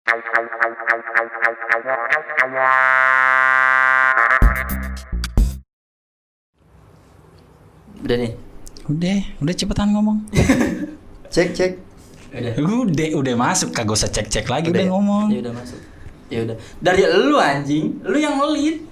Udah nih. Udah cepetan ngomong. Cek. Udah masuk, kagak usah cek lagi, Udah udah ya? ngomong. Ya udah masuk. Ya udah. Dari lu anjing, lu yang ngelit.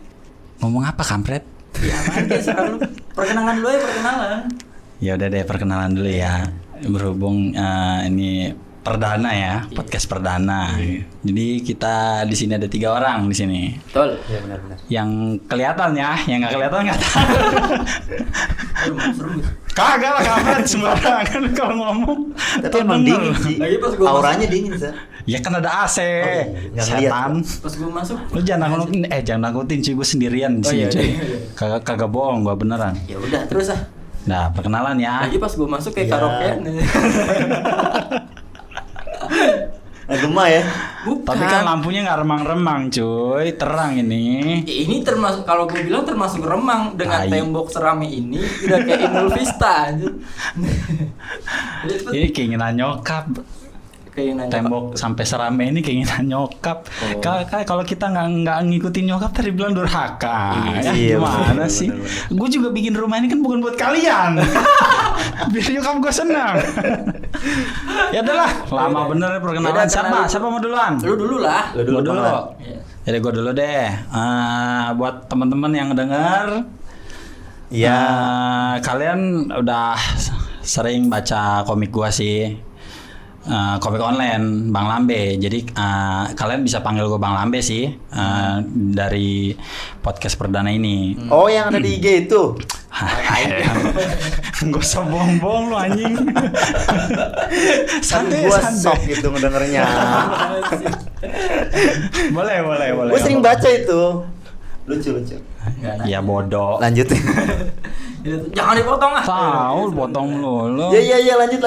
Ngomong apa kampret? Ya apaan sih lu? Perkenalan dulu ya, perkenalan. Ya udah deh, perkenalan dulu ya. Berhubung ini perdana ya, podcast perdana. Jadi kita di sini ada 3 orang di sini. Betul. Ya benar. Yang kelihatan ya, yang nggak kelihatan nggak tahu. Serem. Kagak lah kampret, sembarangan kalau ngomong. Tapi emang dingin sih. Lagi pas gua Auranya dingin sih. Ya kan ada AC. nggak ngeliat. Setan. Pas gua masuk. Lu jangan nakutin cuy, gue sendirian di sini cuy. Kagak bohong, gua beneran. Ya udah, terus ah. Nah, perkenalan ya. Lagi pas gua masuk kayak Ya. karaokean. Gemah ya. Bukan. Tapi kan lampunya nggak remang-remang cuy, terang ini. Ini termasuk, kalau gue bilang termasuk remang dengan Tai. tembok serame ini udah kayak Inul Vista anjir. Ini keinginan nyokap. Kayak nanya Tembok sampai serame ini keinginan nyokap. Oh. Kalau kita nggak ngikutin nyokap tadi bilang durhaka. Iya, Gimana bener, sih? bener. Gue juga bikin rumah ini kan bukan buat kalian. Biar nyokap gue senang. Ya udahlah, lama bener ya perkenalan. Yaudah, kenalin. Siapa mau duluan? Lu dulu lah. Lu dulu. Gua dulu. Bang. Iya. Jadi gue dulu deh. Buat teman-teman yang denger, Iya. kalian udah sering baca komik gua sih. Komik online Bang Lambe. Jadi kalian bisa panggil gue Bang Lambe sih dari podcast perdana ini. Oh, yang ada di IG itu. Gak usah bohong-bohong lu anjing. Kan gua sok gitu ngedengernya. Boleh. Gua sering baca itu. Lucu. Ya bodoh. Lanjut. Jangan dipotong ah. Tahu potong lu. Ya, lanjut.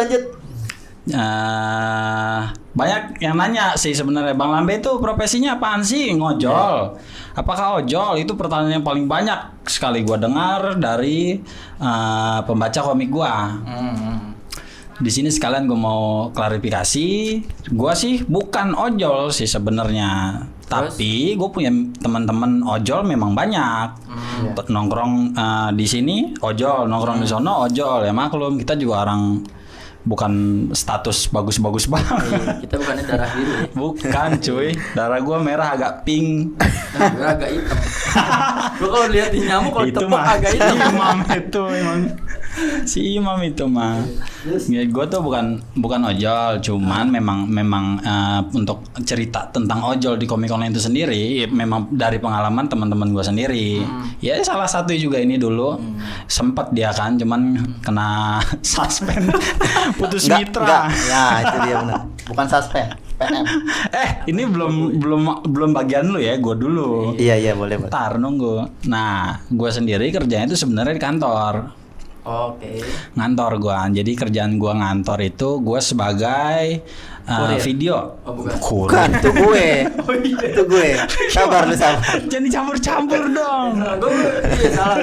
Banyak yang nanya sih sebenarnya, Bang Lambe itu profesinya apaan sih? Ngojol. Apakah ojol? Itu pertanyaan yang paling banyak sekali gua dengar dari pembaca komik gua. Di sini sekalian gue mau klarifikasi, gue sih bukan ojol sih sebenarnya, tapi gue punya teman-teman ojol memang banyak. Nongkrong di sini ojol, nongkrong di sono ojol, ya maklum kita juga orang bukan status bagus-bagus banget. Kita bukannya darah biru ya. Bukan cuy, darah gue merah agak pink. Gue agak hitam. Lu kalau lihat di nyamuk kalau Itu tepuk mah agak hitam. Imam itu emang si Imam itu mah. Ya, gue tuh bukan ojol, cuman memang untuk cerita tentang ojol di komik online itu sendiri, memang dari pengalaman teman-teman gue sendiri. Ya salah satu juga ini dulu sempat dia kan, cuman kena suspend, putus mitra. Ya, itu dia benar. Bukan suspend. PM. Ini belum bagian lu ya, gue dulu. Iya, boleh. Ntar nunggu. Nah, gue sendiri kerjanya itu sebenarnya di kantor. Oke. Ngantor gua. Jadi kerjaan gua ngantor itu gua sebagai video. Oh, bukan. Bukan, itu gue. Oh iya. Itu gue. Sabar. Jangan dicampur-campur dong. Gue iya salah.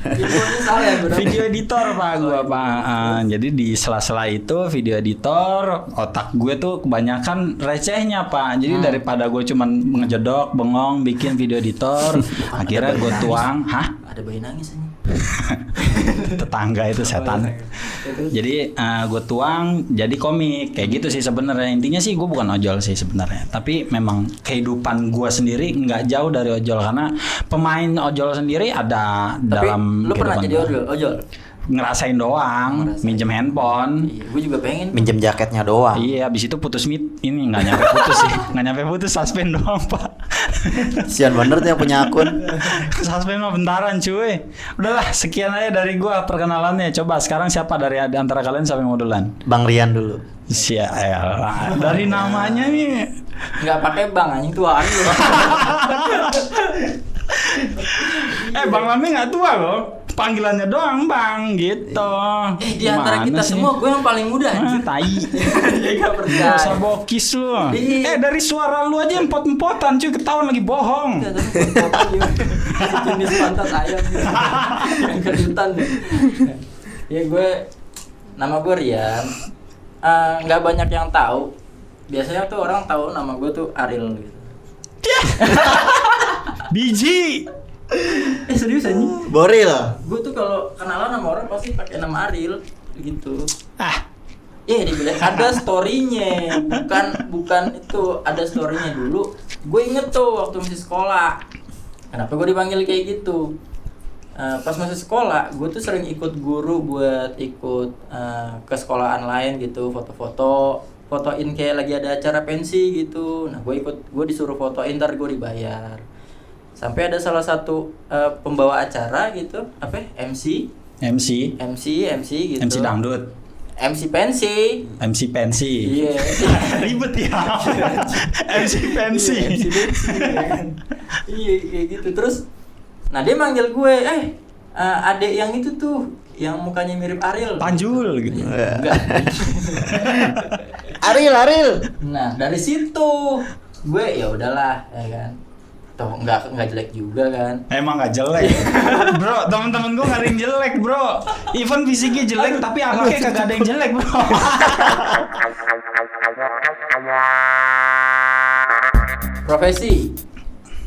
Infonya salah ya benar. Video editor Pak gua Pak. Jadi di sela-sela itu video editor, otak gue tuh kebanyakan recehnya Pak. Jadi daripada gue cuman ngejedok, bengong, bikin video editor, akhirnya gue tuang, Ada bayi nangis aja. tetangga itu setan. Jadi gue tuang jadi komik kayak gitu sih sebenarnya. Intinya sih gue bukan ojol sih sebenarnya, tapi memang kehidupan gue sendiri nggak jauh dari ojol karena pemain ojol sendiri ada dalam lu pernah kehidupan jadi gua. ojol? Ngerasain doang, minjem handphone. Iya, gue juga pengen. Minjem jaketnya doang. Iya, abis itu putus ini nggak nyampe putus sih, nggak nyampe putus, suspend doang Pak. Sian bener tuh yang punya akun. Suspend mah bentaran cuy. Udahlah, sekian aja dari gua perkenalannya. Coba sekarang siapa dari antara kalian siapa yang mau duluan? Bang Rian dulu. Sialah, dari namanya nih. Nggak pakai bang anjing tuaan lu. Bang Lami nggak tua loh. Panggilannya doang bang gitu. Di antara kita semua gue yang paling muda anjing. Tai. Ya gak Gak percaya. usah bokis lu. Iya. Dari suara lu aja empot-empotan cuy, ketahuan lagi bohong. Ya, tapi potongan gimana? Sejenis pantat ayam gitu. Yang kejutan deh. Ya gue, nama gue Rian. Nggak banyak yang tahu biasanya tuh orang tahu nama gue tuh Ariel gitu. Biji. Serius anjing. Boril. Gue tuh kalau kenalan sama orang pasti pakai nama Ariel gitu. Ah, Dibilang ada story-nya, bukan itu, ada story-nya dulu. Gue inget tuh waktu masih sekolah. Kenapa gue dipanggil kayak gitu? Pas masih sekolah, gue tuh sering ikut guru buat ikut ke sekolahan lain gitu, fotoin kayak lagi ada acara pensi gitu. Nah, gue disuruh fotoin, ntar gue dibayar. Sampai ada salah satu pembawa acara gitu, MC gitu. MC dangdut. MC pensi. MC pensi. Iya. Ribet ya. MC pensi. Iya, MC pensi. Iya, kayak gitu. Terus nah dia manggil gue, adek yang itu tuh, yang mukanya mirip Ariel. Panjul gitu. Enggak. Ariel. Nah, dari situ gue ya udahlah, ya kan. Tuh enggak jelek juga kan. Emang gak jelek. Bro, temen-temen gue gak ada yang jelek, bro. Even fisiknya jelek, tapi akhlaknya kagak ada yang jelek, bro. Profesi.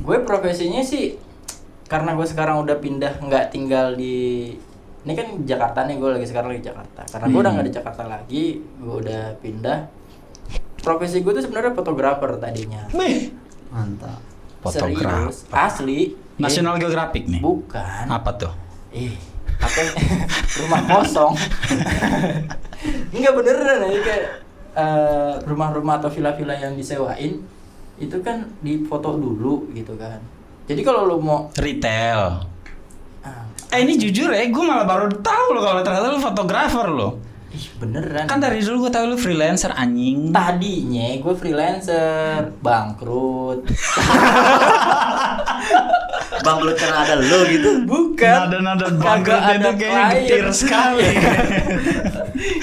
Gue profesinya sih karena gue sekarang udah pindah, nggak tinggal di ini kan Jakarta nih, gue sekarang lagi Jakarta. Karena gue udah nggak di Jakarta lagi, gue udah pindah. Profesi gue tuh sebenarnya fotografer tadinya. Mantap. Fotografer. Serius, asli. National Geographic nih. Bukan. Apa tuh? Apa rumah kosong. Enggak beneran aja kayak rumah-rumah atau villa-villa yang disewain itu kan difoto dulu gitu kan. Jadi kalau lu mau Retail. Ini jujur ya, gue malah baru tahu lo kalau ternyata lu fotografer lo. Beneran. Kan dari dulu gue tahu lu freelancer anjing. Tadinya gue freelancer, bangkrut. Bangkrut karena ada lo gitu. Bukan. Nada-nada bangkrut itu kayaknya getir sekali.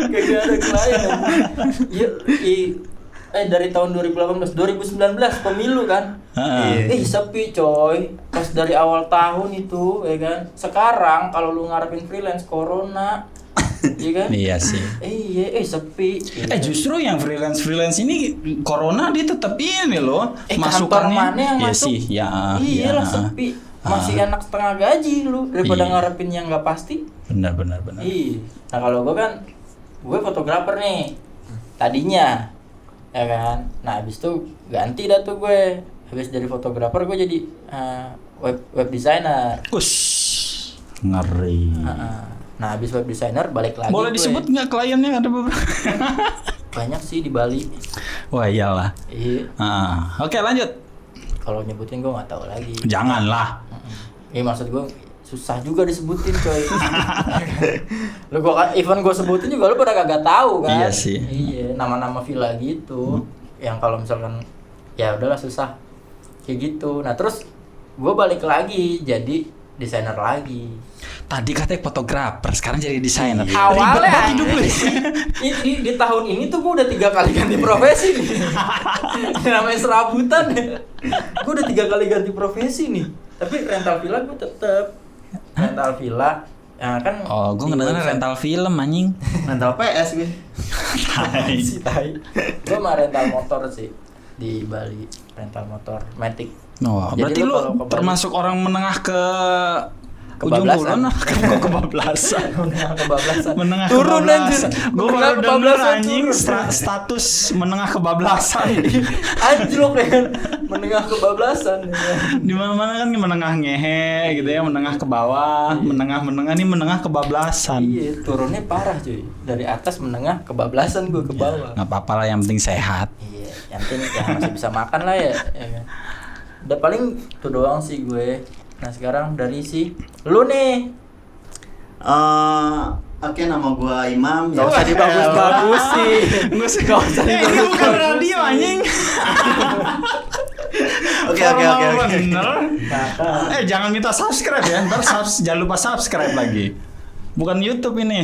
Kagak ada klien. Dari tahun 2019 pemilu kan. Sepi coy. Pas dari awal tahun itu, ya kan. Sekarang kalau lu ngarepin freelance corona, iya kan? Iya sih. Sepi. Justru yang freelance ini corona dia tetap ini loh. Kantor mana yang ya masuk? sih, ya. Iyalah sepi. Masih enak setengah gaji lu daripada ngarepin yang nggak pasti. Benar. Iya. Nah kalau gue fotografer nih tadinya, ya kan. Nah habis itu ganti dah tuh gue. Habis dari fotografer gue jadi web designer. Ngeri. Nah habis web designer balik lagi. Boleh disebut nggak kliennya, ada beberapa? Banyak sih di Bali. Wah iyalah. Iya. Oke lanjut. Kalau nyebutin gue nggak tahu lagi. Janganlah. Maksud gue susah juga disebutin coy. Lu even gue sebutin juga lu pada kagak tahu kan. Iya sih. Iya, nama-nama villa gitu. Yang kalau misalkan ya udahlah susah. Kayak gitu. Nah, terus gue balik lagi jadi desainer lagi. Tadi katanya fotografer, sekarang jadi desainer. Awalnya hidup lu. Di tahun ini tuh gue udah 3 kali ganti profesi nih. Namanya serabutan. Gue udah 3 kali ganti profesi nih. Tapi rental villa gue tetep. Rental villa. Ya kan. Oh, gue ngedengerin rental film anjing. Rental PS gue. Tai. Gue mah rental motor sih di Bali, rental motor Matic. Oh, berarti lu termasuk orang menengah ke ujung kebablasan. kulon kebablasan. Menengah Turun kebablasan. Gue baru denger anjing turun. status menengah kebablasan. Anjlok ya kan. Menengah kebablasan. Di mana-mana kan menengah ngehe gitu ya, menengah ke bawah, menengah nih menengah kebablasan. Iya, turunnya parah cuy. Dari atas menengah kebablasan gue ke bawah. Nggak apa-apa lah, yang penting sehat. Iya, yang penting ya masih bisa makan lah ya. Ya. Udah paling itu doang sih gue. Nah sekarang dari si lu nih. Oke, nama gua Imam. Gak usah dibagus-bagusin. Gak usah Ini bukan radio anjing. Oke. Bener. Jangan minta subscribe ya. Ntar jangan lupa subscribe lagi. Bukan YouTube ini.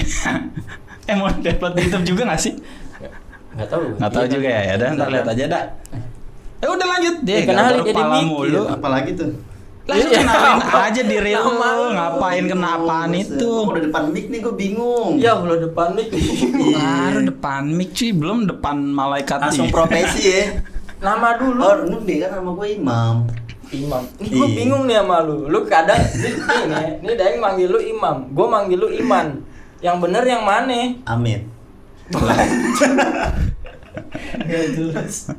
Mau dapat di YouTube juga nggak sih? Nggak tahu. Nggak tahu juga ya. Udah ntar lihat aja dah. Udah lanjut deh. Kenalin jadi mulu. Apalagi tuh? Lah lu kenalin aja diri lu, Nama lu. ngapain kena apaan Buset, itu? gua udah depan mic nih, gue bingung. Ya Allah depan mic. Baru depan mic cuy, belum depan malaikat Langsung nih. profesi ya. Nama dulu. Oh, lu nih kan nama gue Imam. Imam. Gue Iya. bingung nih sama lu. Lu kadang ini Daeng manggil lu Imam, gue manggil lu Iman. Yang bener yang mana? Amin. Gak jelas.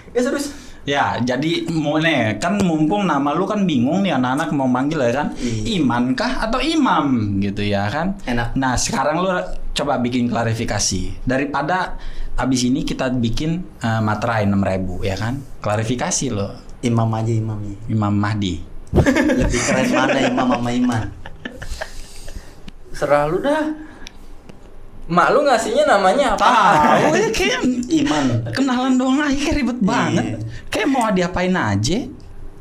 Ya terus. Ya, jadi mau nih kan mumpung nama lu kan bingung nih anak-anak mau manggil ya kan, Iya. Iman kah atau Imam gitu ya kan? Enak. Nah sekarang lu coba bikin klarifikasi daripada abis ini kita bikin materai 6.000 ya kan? Klarifikasi lo, Imam aja Imamnya. Imam Mahdi. Lebih keren mana Imam sama Iman? Serah lu dah. Mak lu ngasihnya namanya apa? Tahu ya kayak Iman. kenalan doang aja kayak ribet banget. Iya. Kayak mau diapain aja.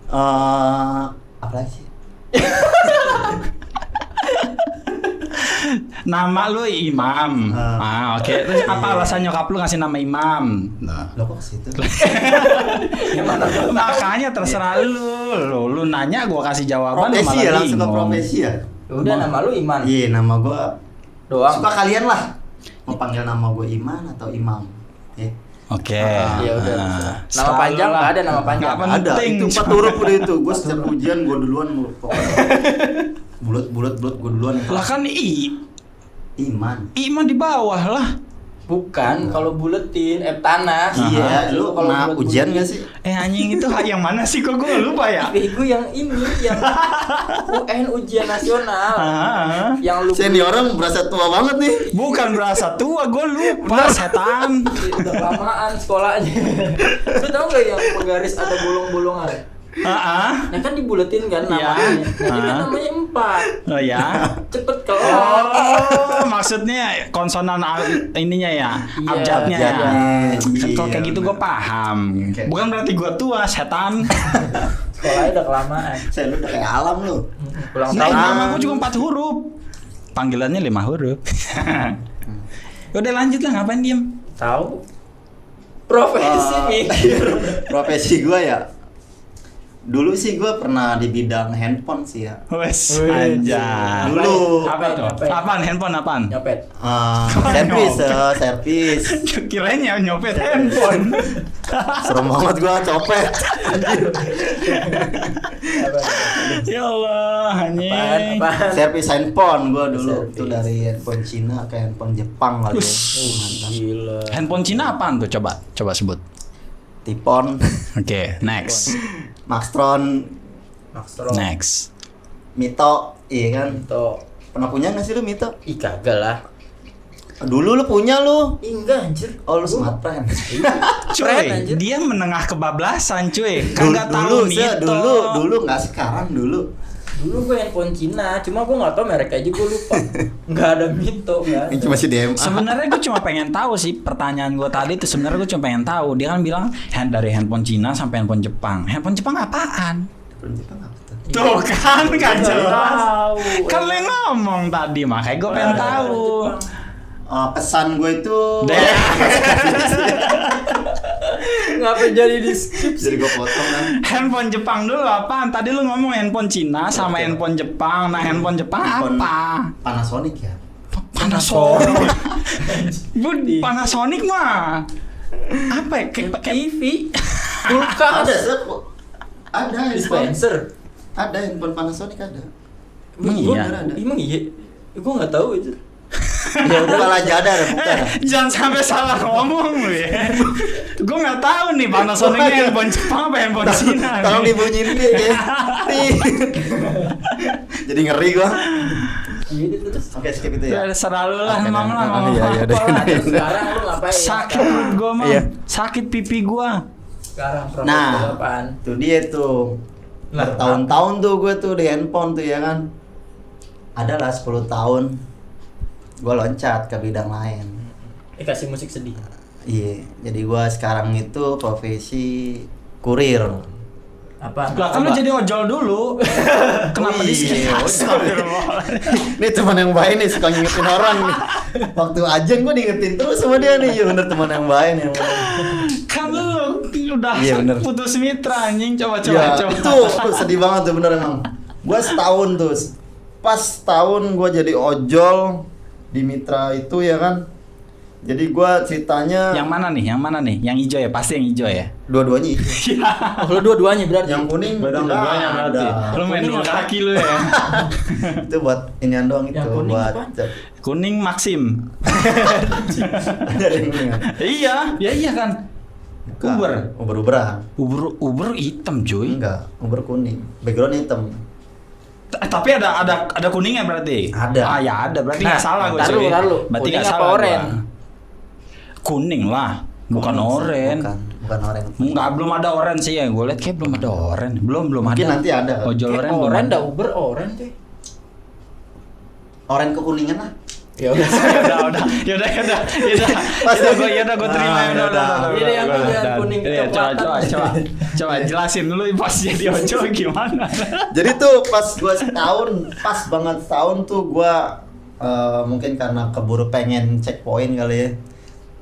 Apa lagi sih? Nama lu Imam. Oke. Terus apa alasan nyokap lu ngasih nama Imam? Nah. Lo kok ke situ? Gimana? Makanya terserah lu nanya gua kasih jawaban lu Profesi malah ya, langsung ke bingung. profesi ya. Udah nama lu Iman. Iya, nama gue Doang. suka kalian lah. Mau panggil nama gue Iman atau Imam. Ya. Oke. Ya udah. Nah, Nama selalu panjang lah. nggak ada nama panjang. Nggak Ada, penting. itu 4 huruf udah itu. Gue setiap ujian gue duluan pokoknya. Bulat gue duluan. Lah kan Iman. Iman di bawah lah. Bukan, kalau buletin tanah. Iya, lu kalau pernah bulet ujian buletin. gak sih? Anjing itu yang mana sih kok gue lupa ya? Bego yang ini yang UN ujian nasional. Ah, Yang lu Senior orang berasa tua banget nih. bukan berasa tua, gue lupa setan. udah kelamaan sekolahnya. Lu tau gak yang penggaris ada bolong-bolongan? Nah kan dibuletin kan Iya. namanya. Jadi kan namanya 4. Oh ya. Cepet kelar. Oh, maksudnya konsonan ininya ya, Iya, abjadnya ya. abjadnya. Kalau kayak Iya, gitu gue bener. paham. Oke. Bukan berarti gue tua, setan. Sekolahnya udah kelamaan. Saya lu udah kayak alam lu. Ulang Nah, tahun. nama gue cuma 4 huruf. Panggilannya 5 huruf. Udah lanjut lah, ngapain diem? Tahu? Profesi mikir. Profesi gue ya. Dulu sih gue pernah di bidang handphone sih ya. Wes, Wih, anjay. Dulu. Apa tuh? Nyopet. Apaan? Handphone apaan? Nyopet. Servis. Kirain ya nyopet handphone. Serem banget gue copet. Ya Allah, anjing. Apaan? Servis handphone gue dulu. Servis. Itu dari handphone Cina ke handphone Jepang kali ya. Mantap. Gila. Handphone Cina apaan tuh? Coba sebut. Tipon, Oke, next. Maxtron, Maxtron. Next. Mito, iya kan? Tuh. Pernah punya nggak sih lu Mito? Ih kagak lah. Dulu lu punya lu. Ih enggak anjir. Oh lu smart friend. Keren, anjir. Cuy, dia menengah kebablasan, cuy. Kagak tahu Dulu, Sya, Mito. dulu nggak sekarang dulu. Dulu gue handphone Cina, cuma gue nggak tahu merek aja gue lupa. Nggak ada Mito, nggak ada. Ini cuma si DMA. Sebenarnya gue cuma pengen tahu sih pertanyaan gue tadi itu sebenarnya gue cuma pengen tahu. Dia kan bilang dari handphone Cina sampai handphone Jepang. Handphone Jepang apaan? Jepang apa tuh? Tuh kan nggak Nggak jelas. tahu. Kan lo ngomong tadi makanya gue pengen tahu. Pesan gue itu Deh. Ngapa jadi di skip jadi gue potong kan. Handphone Jepang dulu apaan? Tadi lu ngomong handphone Cina sama handphone Jepang. Nah handphone Jepang Handphone apa? Panasonic ya. Panasonic. Bud, Panasonic mah apa ya? Kayak TV, Ada kulkas, Seth. Ada handphone. dispenser. Ada handphone Panasonic ada. Emang Gua- iya? gua- Emang iya? Gue nggak tahu itu. Ya udah malah jada ada bukan. Jangan sampai salah ngomong lu ya. Gue nggak tahu nih Panasonicnya handphone Jepang apa handphone Cina. Tolong nih. dibunyiin deh ya. Nih. Jadi ngeri gua. Iya terus. Oke skip itu ya. Udah serah lu lah Oke, emang dah. lah. Oh, mau iya, iya, apa udah. lah. Terus sekarang lu ngapain? Sakit Sekarang? perut gue mah. Iya. Sakit pipi gue. Sekarang profesi Nah, apaan? itu dia tuh. Lah, Bertahun-tahun tuh gue tuh di handphone tuh ya kan. Adalah 10 tahun. Gue loncat ke bidang lain. Kasih musik sedih. Iya, jadi gue sekarang itu profesi kurir. Apa? Lah kan lu jadi ojol dulu. Kenapa di sini? Iya, Ini teman yang baik nih, suka ngingetin orang nih. Waktu ajen gue diingetin terus sama dia nih. Ya bener teman yang baik nih. Kan lu udah Iya, bener. putus mitra anjing. Coba. Ya, itu sedih banget tuh bener emang. Gua setahun tuh, pas setahun gua jadi ojol di mitra itu ya kan. Jadi gua ceritanya Yang mana nih? Yang hijau ya? Pasti yang hijau ya. dua-duanya itu. Oh, lu dua-duanya berarti. Yang kuning udah nggak ada. Lu main dua kaki lu ya. Itu buat inian doang itu, Yang kuning buat apaan? Kuning Maxim. ada yang kuning. Iya kan. Uber. Uber-uberan. Uber hitam cuy. Enggak, Uber kuning. Background hitam. Tapi ada kuningnya berarti. Ada. Ah ya ada berarti Nah, nggak salah gue. ntar lu. Berarti Kuning nggak apa salah. oren? Gua. Kuning lah, bukan oren. Bukan oren. Enggak, belum ada oren sih ya. Gue lihat kayak belum ada oren. Belum Mungkin ada. nanti ada. Ojol oren belum Oren ada. dah Uber oren cuy. Oren kekuningan lah. Ya udah. Yaudah. Pasti. Yaudah gue terima. Ah, Yaudah. Ini yang kuning kecoklatan. Coba jelasin dulu pas jadi ojol gimana. Jadi tuh pas gua setahun, pas banget setahun tuh gua mungkin karena keburu pengen checkpoint kali ya.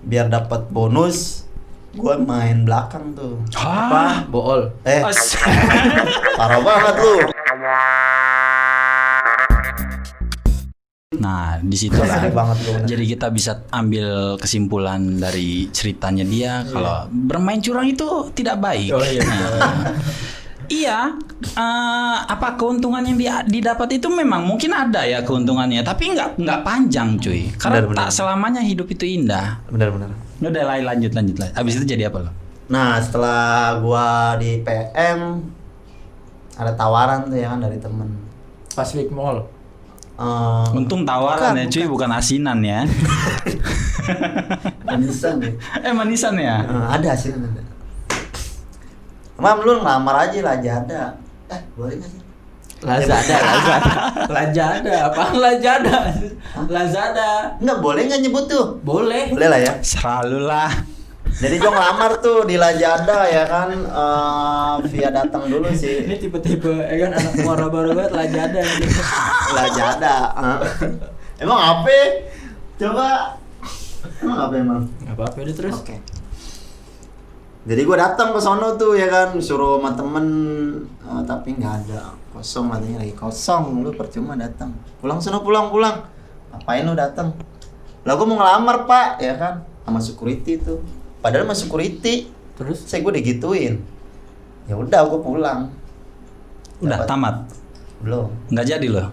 Biar dapat bonus, gua main belakang tuh. Hah? Bool. Parah banget lu. Nah, di situ Sedih banget lu. jadi kita bisa ambil kesimpulan dari ceritanya dia kalau bermain curang itu tidak baik. Oh, iya. Nah, iya, apa keuntungan yang didapat itu memang mungkin ada ya keuntungannya, tapi nggak panjang cuy. Karena Benar. tak selamanya hidup itu indah. Bener-bener. Udah lanjut. Habis itu jadi apa lo? Nah, setelah gua di PM ada tawaran tuh ya kan dari temen. Pacific Mall. Untung tawaran ya cuy, bukan asinan ya. Manisan deh. Manisan ya. Ada sih ada. Mam lu ngelamar aja lah ada. Boleh nggak sih? Lazada. Apaan Lazada? Enggak boleh nggak nyebut tuh? Boleh. Boleh lah ya. Selalu lah. Jadi gua ngelamar tuh di Lazada ya kan, via datang dulu sih. Ini tipe-tipe kan anak muara baru banget Lazada gitu. Lazada. Emang apa? Coba. Emang apa emang? Enggak apa-apa deh terus. Oke. Jadi gua datang ke sono tuh ya kan, suruh sama temen, tapi nggak ada, kosong katanya lagi kosong, lu percuma datang. Pulang pulang. Ngapain lu datang? Lah gua mau ngelamar pak, ya kan, sama security tuh. Padahal sama security, Terus saya gue digituin. Ya udah gua pulang. Udah Dapat- tamat. Belum. Nggak jadi loh.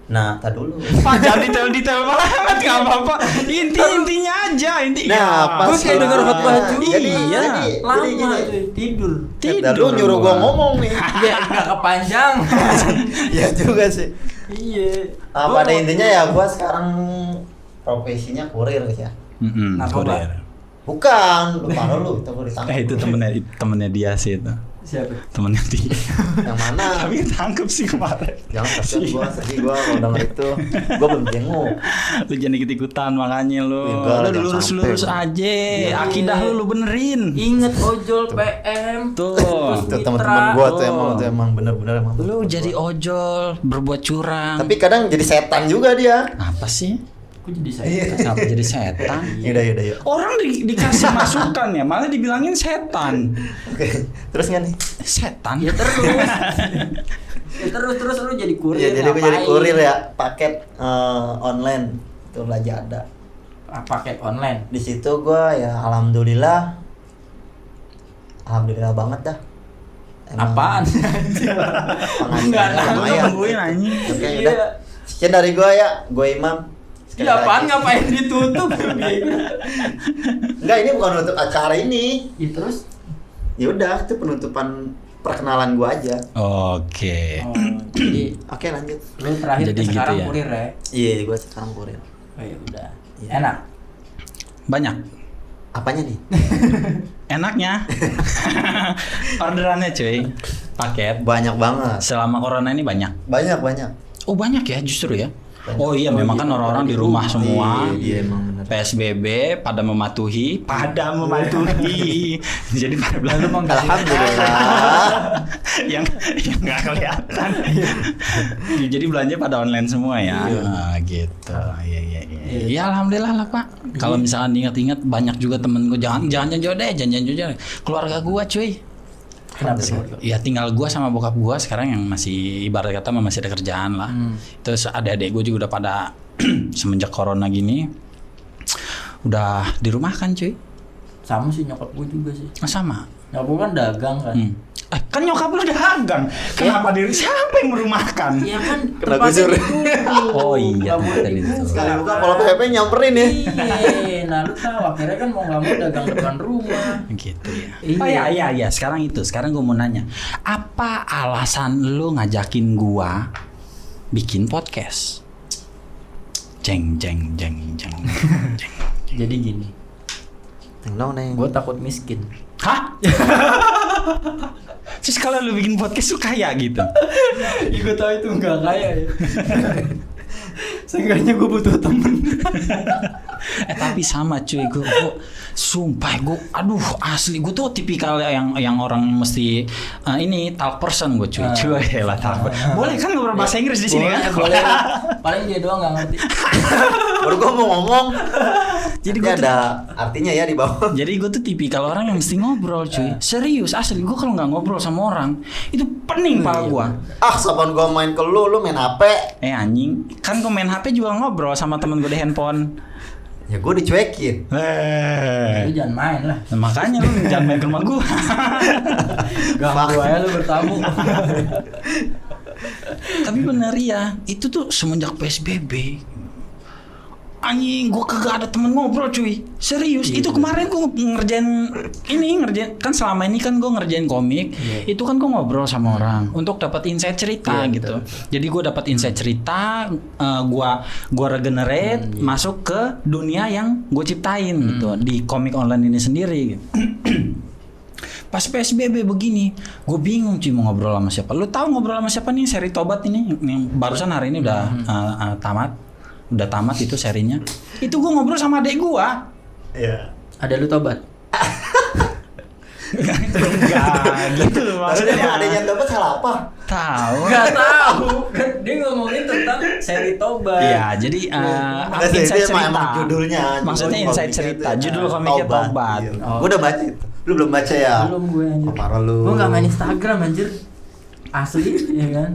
Nah, tar dulu. Pak jangan detail banget nggak apa-apa. Intinya aja Nah, pas Gua kayak denger khotbah juga. Iya. lama gini. cuy, tidur. Tar lu nyuruh gua ngomong nih. Ya enggak kepanjang. Ya juga sih. Iya. Pada intinya ya gua sekarang profesinya kurir ya. Narkoba. Kurir. Bukan, lu parah lu, itu gua ditangkap. Itu temennya dia sih itu. Siapa? Temennya dia. Yang mana? Tapi tangkep sih kemarin. Jangan kasihan sedih gua kalau denger itu. Gua belum jenguk. Lu jangan ikut-ikutan makanya lu. Enggak lah, Lu jangan lurus-lurus sampai. aja. Iya. Akidah lu benerin. Ingat ojol PM. Tuh. Tuh teman-teman gua tuh Oh. emang bener-bener emang. Lu jadi ojol, berbuat curang. Tapi kadang jadi setan juga dia. apa sih? Aku jadi saya. Kenapa jadi setan? Yaudah yuk. Orang dikasih masukan ya, malah dibilangin setan. Oke, terus nggak nih? Setan? Ya terus. Ya terus lu jadi kurir. Ya jadi gua jadi ngapain? kurir ya, paket online itu Lazada. Paket online. Di situ gua ya alhamdulillah banget dah. Apaan? Penghasilannya Enggak, lumayan. Nungguin anjing. Oke, Iya. udah. Sekian dari gua ya, gua Imam. Sekali Ya apaan lagi. ngapain ditutup? Enggak, ini bukan untuk acara ini. Ya terus? Ya udah, itu penutupan perkenalan gua aja. Oke. Oh, jadi Oke, lanjut. lu terakhir Jadi gitu sekarang ya? kurir ya? Iya, gua sekarang kurir. Oh ya udah. Iya. Enak. Banyak. Apanya nih? Enaknya. Orderannya cuy. Paket. Banyak banget. Selama corona ini banyak. Banyak. Oh banyak ya justru ya. Banyak. Oh iya memang kan orang-orang di rumah semua. Iya, emang benar. PSBB pada mematuhi. Jadi pada Lalu bilang Alhamdulillah. yang nggak kelihatan. Ya, jadi belanja pada online semua ya. Nah, gitu. Iya. Ya alhamdulillah lah Pak. Kalau misalkan diingat-ingat banyak juga temen gue jangan jauh deh, jangan jauh. Keluarga gue cuy. Kenapa? Ya tinggal gua sama bokap gua sekarang yang masih ibarat kata masih ada kerjaan lah. Terus adik-adik gua juga udah pada semenjak corona gini udah dirumahkan cuy. Sama sih nyokap gue juga sih. Sama. Nyokap gue kan dagang kan. Kan nyokap lu dagang. Kenapa diri siapa yang merumahkan? Iya kan. Kena tempatnya gusur. ditutup. Oh iya, Nggak boleh tadi itu. dibuka. Sekali buka kalau PHP nyamperin ya. Iya, nah lu tahu akhirnya kan mau nggak mau dagang depan rumah. Gitu ya. Iya. Oh iya. Sekarang gua mau nanya. Apa alasan lu ngajakin gua bikin podcast? Jeng. Jadi gini, Neng. gue takut miskin. Hah? Terus kalau lu bikin podcast tuh kaya gitu? Ya gue tahu itu nggak kaya ya. Seenggaknya gue butuh temen. Tapi sama cuy, gue sumpah gue, aduh asli gue tuh tipikal yang orang mesti ini talk person gue cuy. Cuy lah talk. Boleh kan ngobrol bahasa Inggris di sini kan? Boleh. Paling dia doang nggak ngerti. Baru gua mau ngomong. Jadi Jadi gua ada artinya ya di bawah. Jadi gue tuh tipikal orang yang mesti ngobrol cuy. Serius asli gue kalau nggak ngobrol sama orang itu pening pala gue. Saban gua main ke lu main HP. Anjing, kan gue main HP juga ngobrol sama temen gue di handphone. Ya gua dicuekin. Lu jangan main lah. Nah, makanya lu jangan main ke rumah gue. Ganggu aja lu bertamu. Tapi bener ya, itu tuh semenjak PSBB anjing gue kagak ada temen ngobrol cuy. Serius, itu kemarin gue ngerjain kan selama ini kan gue ngerjain komik. Itu kan gue ngobrol sama orang untuk dapat insight cerita gitu. Jadi gue dapat insight cerita, gue regenerate masuk ke dunia yang gue ciptain gitu di komik online ini sendiri gitu. Pas PSBB begini, gue bingung cuy mau ngobrol sama siapa. Lu tahu ngobrol sama siapa nih? Seri Tobat ini yang barusan hari ini udah tamat itu serinya. Itu gue ngobrol sama adek gue. Iya. Ada lu tobat. Enggak gitu Maksudnya maksudnya. ada yang dapat salah apa? Tahu. Gak tahu. Kan dia ngomongin tentang seri tobat. Iya, jadi insight Itu emang cerita. judulnya. Maksudnya Judul insight komiknya cerita. itu, Judul komiknya Tobat. Iya. Gua udah baca itu. Lu belum baca ya? Belum gue anjir. Oh, parah lu. Gue gak main Instagram anjir. Asli ya kan.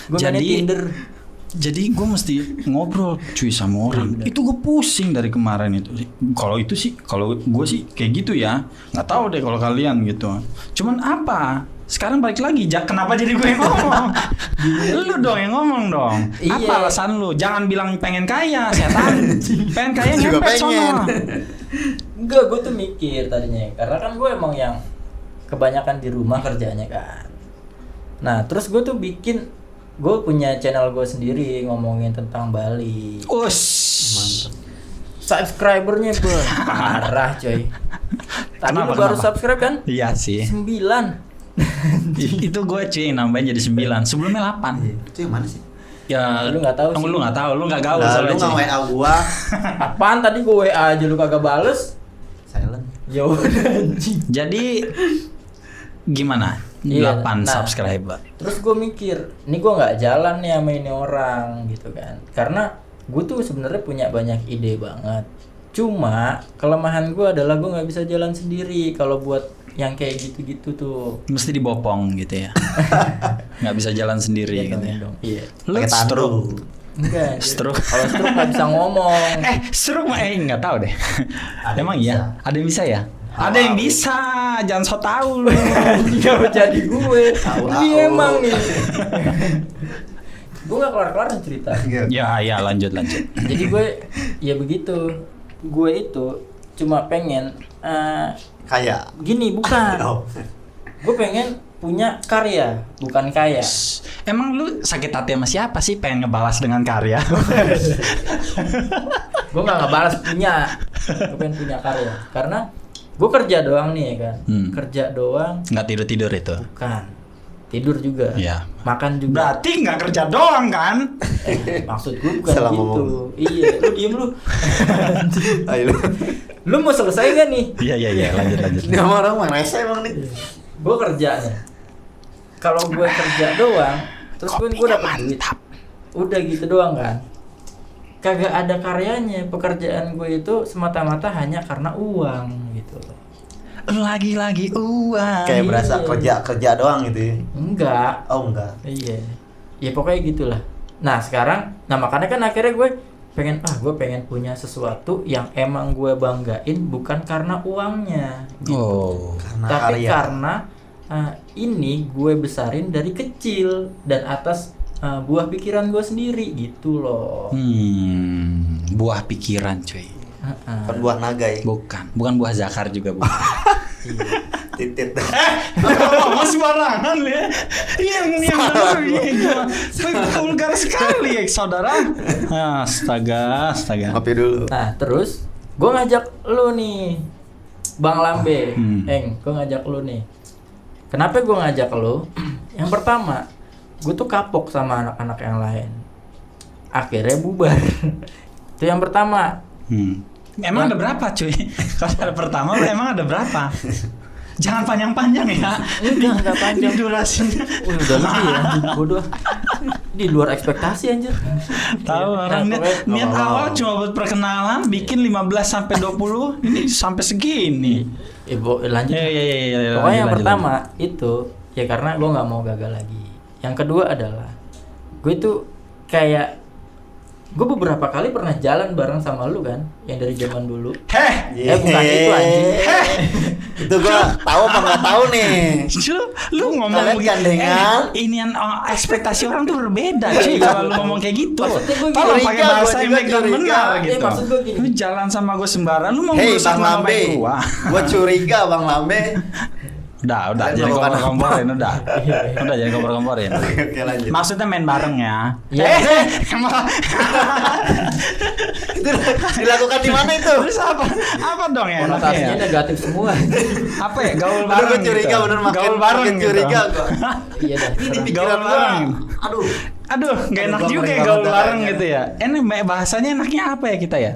Gue main Tinder. Jadi gue mesti ngobrol cuy sama orang. Itu gue pusing dari kemarin itu. Kalau gue sih kayak gitu ya. Nggak tahu deh kalau kalian gitu. Cuman apa? Sekarang balik lagi. Kenapa jadi gue yang ngomong? Lu dong yang ngomong dong. Iya. Apa alasan lu? Jangan bilang pengen kaya, setan. Pengen kaya Juga nyepet pengen. sono. Enggak, gue tuh mikir tadinya. Karena kan gue emang yang kebanyakan di rumah kerjanya kan. Nah, terus gue tuh gue punya channel gue sendiri ngomongin tentang Bali. Ush. Subscribernya parah coy. Tadi lu baru subscribe kan? Iya sih. 9. Itu gue cuy nambahin jadi 9. Sebelumnya 8. Itu yang mana sih? Ya Lu nggak tahu sih. Lu nggak tahu, lu nggak gaul Lah, soalnya. lu nggak cuy. WA gua. Apaan tadi gue WA aja lu kagak bales? Silent. Ya udah anjing. Jadi gimana? Iya, 8 nah. subscriber. Terus gue mikir, ini gue nggak jalan nih sama ini orang gitu kan. Karena gue tuh sebenarnya punya banyak ide banget. Cuma kelemahan gue adalah gue nggak bisa jalan sendiri kalau buat yang kayak gitu-gitu tuh. Mesti dibopong gitu ya. Nggak bisa jalan sendiri Iya gitu ya. dong. Iya. Lu Pakai tandu. stroke. Enggak. Stroke. Kalau stroke nggak bisa ngomong. Stroke mah nggak tahu deh. Ada Emang yang iya? bisa. Ada yang bisa ya? Ada yang bisa, jangan so tau lu. Dia jadi gue. Tahu, Dia tahu. emang nih. Gue nggak kelar-kelar cerita. Ya lanjut. Jadi gue ya begitu. Gue itu cuma pengen Kayak. gini bukan. Oh. Gue pengen punya karya, bukan kaya. Emang lu sakit hati sama siapa sih pengen ngebalas dengan karya? Gue nggak ngebalas punya. Gue pengen punya karya. Karena gue kerja doang nih ya kan. Kerja doang. Nggak tidur itu. Bukan. Tidur juga. Iya. Makan juga. Berarti nggak kerja doang kan? Maksud gue bukan Salah gitu. ngomong. Iya, lu diem lu. Ayo lu. Lu mau selesai gak nih? Iya lanjut. Ini sama orang mana sih emang nih? Gue kerja nih. kalau gue kerja doang, terus gue dapet duit, udah gitu doang kan, kagak ada karyanya. Pekerjaan gue itu semata-mata hanya karena uang gitu. Lagi-lagi uang. Kayak berasa kerja doang gitu ya. Enggak. Oh enggak. Iya. Ya pokoknya gitulah. Nah sekarang, makanya kan akhirnya gue pengen punya sesuatu yang emang gue banggain, bukan karena uangnya gitu. Oh. Karena Tapi karya. karena ini gue besarin dari kecil dan atas buah pikiran gue sendiri gitu loh. Buah pikiran cuy. Bukan buah naga ya. Bukan buah zakar juga bukan. Titit. Mas barangan ya. Yang benar ya. Vulgar sekali ya saudara. Astaga. Ngopi dulu. Nah terus gue ngajak lu nih, Bang Lambe, gue ngajak lu nih. Kenapa gue ngajak lu? Yang pertama, gue tuh kapok sama anak-anak yang lain. Akhirnya bubar. Itu yang pertama. Emang ada berapa cuy? Kalau ada pertama emang ada berapa? Jangan panjang-panjang ya. Enggak panjang. Ini durasinya. Udah lebih ya. Bodoh. Di luar ekspektasi anjir. Tahu orang pokoknya- niat awal cuma buat perkenalan, bikin 15 sampai 20, ini sampai segini. Lanjut. Iya. Pokoknya yang pertama itu ya karena gue nggak mau gagal lagi. Yang kedua adalah gue tuh kayak gue beberapa kali pernah jalan bareng sama lu kan, yang dari zaman dulu. Bukan itu anjing. Itu gua tahu apa nggak tahu nih. Lu ngomong Kalian gandengan. Inian ekspektasi orang tuh berbeda cuy kalau lu ngomong kayak gitu. Maksudnya gue Tolong curiga, pakai bahasa gua yang juga baik dan curiga. benar gitu. Maksud gue gini. Lu jalan sama gue sembarang, lu mau Hei merusak Bang nama Lambe. baik gua. Gua curiga Bang Lambe. Udah, Kalian jangan melakukan kompor-komporin, udah jangan kompor-komporin. Oke lanjut. Maksudnya main bareng ya? Iya. Itu dilakukan di mana itu? Terus apa dong ya? Konotasinya enaknya ya? negatif semua. Apa ya? Gaul Bener bareng gua curiga gitu. bener makin Gaul bareng makin gitu. curiga gua. Iya dah. Ini terserah. pikiran Gaul gua. bareng. Aduh. Nggak enak Gua juga ya mereka gaul bentar bareng aja. gitu ya. Ini bahasanya enaknya apa ya kita ya?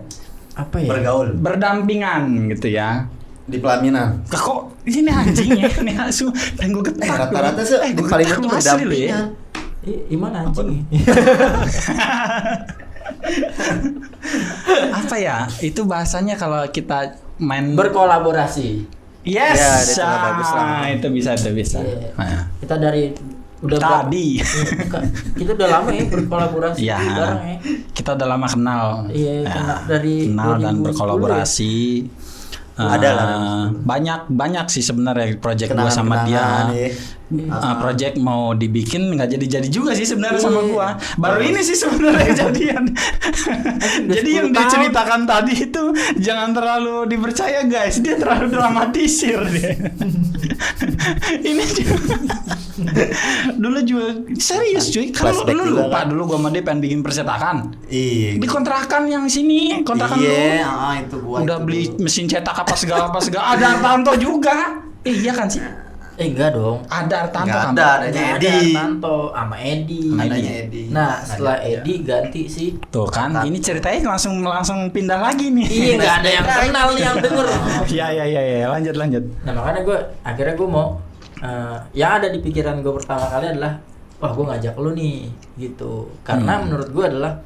Apa ya? Bergaul Berdampingan gitu ya. di pelaminan. Kok ini anjing ya? Ini asu. Dan gue getak. Rata-rata sih di kalimat itu berdampingan. Iman anjing. Apa ya? Itu bahasanya kalau kita main Berkolaborasi. Yes. Ya, itu bagus lah. Itu bisa. Iya. Nah. Kita dari udah Tadi. kita udah lama ya berkolaborasi Iya. bareng ya. Kita udah lama kenal. Iya, kenal dari kenal dan 2010 berkolaborasi. Ada lah. Banyak sih sebenarnya project gua sama Kenangan-kenangan dia. ya. Project mau dibikin nggak jadi juga sih sebenarnya sama Iya. gua. Baru ini sih sebenarnya kejadian. Jadi yang 10 tahun. diceritakan tadi itu jangan terlalu dipercaya guys. Dia terlalu dramatisir dia. Ini juga. Dulu juga serius cuy. Kalau Flashback lu juga lupa kan. dulu gua sama dia pengen bikin persetakan. Iya. Di kontrakan yang sini, kontrakan lu. Iya, itu gua. Udah itu beli dulu. mesin cetak apa segala. Ada Artanto juga. Iya kan sih? Enggak dong. Ada Artanto Nggak kan? ada, adanya Nggak Edi. ada Tanto sama Edi. Adanya Edi. Nah, setelah Ada. Edi ganti sih. Tuh kan, ini ceritanya langsung pindah lagi nih. Iya, nggak ada yang kenal nih yang denger. Iya, lanjut. Nah, makanya akhirnya gue mau yang ada di pikiran gue pertama kali adalah wah, gue ngajak lu nih gitu. Karena menurut gue adalah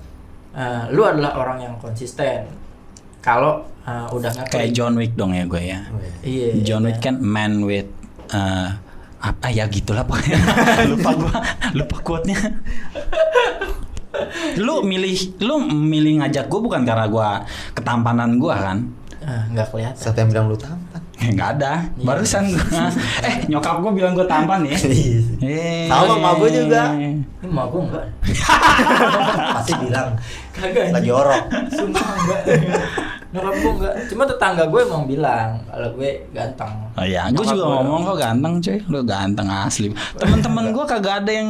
lu adalah orang yang konsisten. Kalau udah Kayak ngeklik. John Wick dong ya gue ya. Iya. John Wick kan man with apa ya gitulah pokoknya. lupa quote-nya. Lu milih ngajak gue bukan karena gue ketampanan gue kan? Nggak kelihatan. Siapa yang bilang lu tampan? Nggak ada. Barusan gua, nyokap gue bilang gue tampan ya. Sama sama gua juga. Ini mau gue enggak. Pasti bilang Kagak. lagi orok. Sumpah enggak. Nyokap gue enggak. Cuma tetangga gue emang bilang kalau gue ganteng. Oh iya, gue juga ngomong kok ganteng cuy, lu ganteng asli. Temen-temen gue kagak ada yang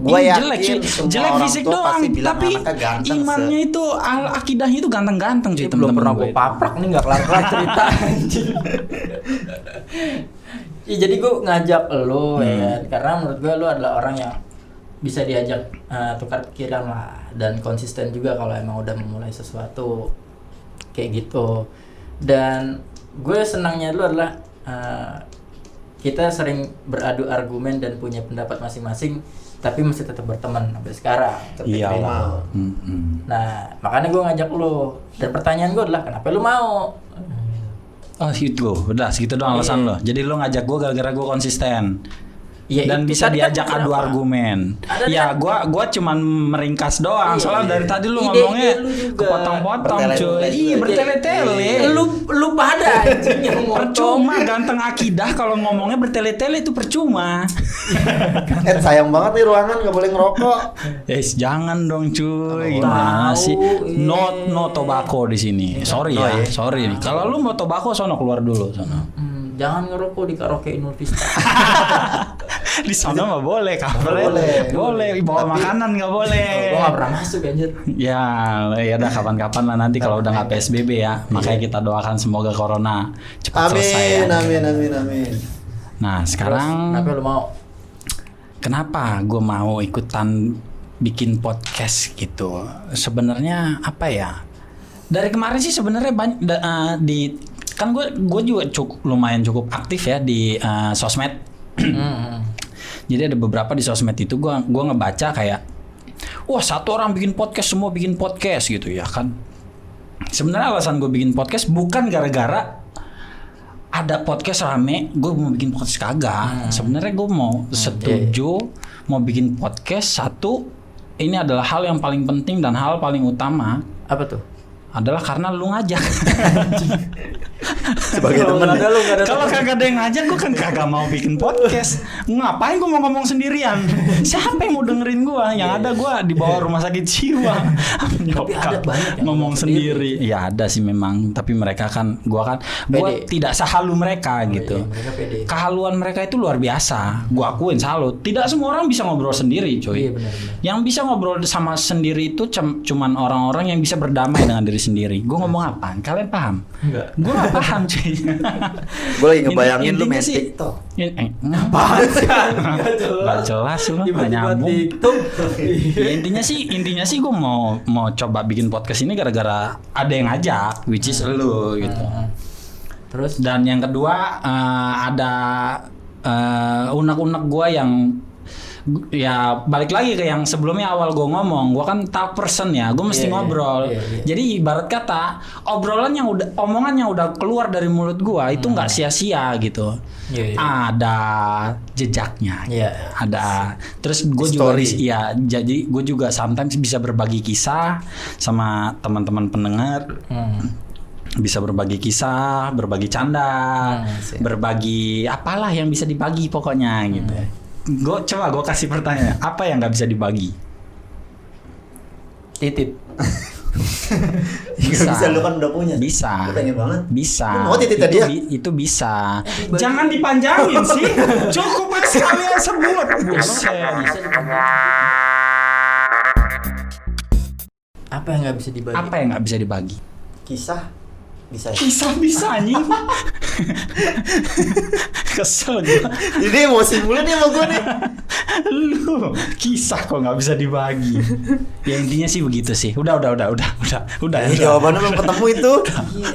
Gua ini yakin jelek cuy, semua jelek orang fisik tua doang, pasti bilang tapi anaknya ganteng, imannya itu akidahnya itu ganteng-ganteng cuy Ini belum temen-temen pernah gue. gue paprak nih, nggak kelar-kelar cerita anjing. Ya, jadi gue ngajak lo ya kan, karena menurut gue lo adalah orang yang bisa diajak tukar pikiran lah, dan konsisten juga kalau emang udah memulai sesuatu kayak gitu. Dan gue senangnya dulu adalah kita sering beradu argumen dan punya pendapat masing-masing, tapi masih tetap berteman sampai sekarang. Iyalah. Nah, makanya gue ngajak lo. Dan pertanyaan gue adalah kenapa lu mau? Oh gitu, udah segitu doang alasan lo. Jadi lo ngajak gue gara-gara gue konsisten. Ya, Dan itu bisa tadi kan diajak adu kenapa? argumen. Ada Ya, kan? gua cuman meringkas doang. Iya, Soalnya iya. dari tadi lu Ide-ide ngomongnya lu juga. kepotong-potong, cuy. Bertele-tele Iya, juga. bertele-tele. Lu pada anjing yang motong. Percuma ganteng akidah kalau ngomongnya bertele-tele itu percuma. Sayang banget nih ruangan nggak boleh ngerokok. Jangan dong cuy. Tahu, Gimana sih? iya. No tobacco di sini. Sorry Oh, ya, iya. sorry. Kalau lu mau tobacco sono keluar dulu sono. Jangan ngerokok di karaoke Inul Vista. Di sana mah boleh, Boleh. boleh. Bawa makanan nggak boleh. Gue gak pernah masuk anjir. Ya udah kapan-kapan lah nanti kalau udah nggak PSBB ya. Makanya kita doakan semoga corona cepat selesai ya. Amin. Nah sekarang Kenapa lu mau? kenapa gue mau ikutan bikin podcast gitu? Sebenarnya apa ya? Dari kemarin sih sebenarnya kan gue juga lumayan cukup aktif ya di sosmed. Jadi ada beberapa di sosmed itu gue ngebaca kayak, wah satu orang bikin podcast semua bikin podcast gitu ya kan. Sebenarnya alasan gue bikin podcast bukan gara-gara ada podcast rame, gue mau bikin podcast kagak. Sebenarnya gue mau setuju mau bikin podcast. Satu, ini adalah hal yang paling penting dan hal paling utama Apa tuh? adalah karena lu ngajak. Sebagai temen. Kalau kagak ada yang ngajak, gue kan kagak mau bikin podcast. Ngapain gue mau ngomong sendirian? Siapa yang mau dengerin gue? Yang ada gue di bawah rumah sakit jiwa. Tapi ada banyak yang ngomong sendiri. Ya ada sih memang. Tapi mereka kan, gue Pede. tidak sehalu mereka gitu. Iya, mereka pede. Kehaluan mereka itu luar biasa. Gue akuin salut. Tidak semua orang bisa ngobrol sendiri, cuy. Iya, benar-benar. Yang bisa ngobrol sama sendiri itu cuman orang-orang yang bisa berdamai dengan diri sendiri. Gue ngomong apaan? Kalian paham? Enggak. Gue gak paham cuy. Gue lagi ngebayangin lu Intinya main sih- TikTok. Apaan sih? Gak Gak jelas lu, gak Tiba-tiba nyambung. TikTok. Ya, intinya sih gue mau coba bikin podcast ini gara-gara ada yang ngajak, which is lu gitu. Terus Dan yang kedua ada unek-unek gue yang ya balik lagi ke yang sebelumnya awal gue ngomong, gue kan talk person ya, gue mesti Iya, ngobrol. iya, iya. Jadi ibarat kata omongan yang udah keluar dari mulut gue itu nggak sia-sia gitu. Iya, iya. Ada jejaknya. Iya. Ada. Terus gue juga Story. jadi gue juga sometimes bisa berbagi kisah sama teman-teman pendengar. Bisa berbagi kisah, berbagi canda, siap. berbagi apalah yang bisa dibagi pokoknya gitu. Gue kasih pertanyaan, apa yang nggak bisa dibagi? titit. Bisa lu kan udah punya. Bisa. Gue pengen banget. Bisa. Lu mau titik tadi ya? Itu bisa. dibagi. Jangan dipanjangin sih. Cukup sekalian sebut. Buset. Apa yang nggak bisa dibagi? Apa yang nggak bisa dibagi? Kisah bisa. Ya? Bisa anjing. Kesel gue. Jadi emosi mulu nih sama gue nih. Lu kisah kok nggak bisa dibagi. Ya intinya sih begitu sih. Udah. Jawabannya belum ketemu itu. Iya,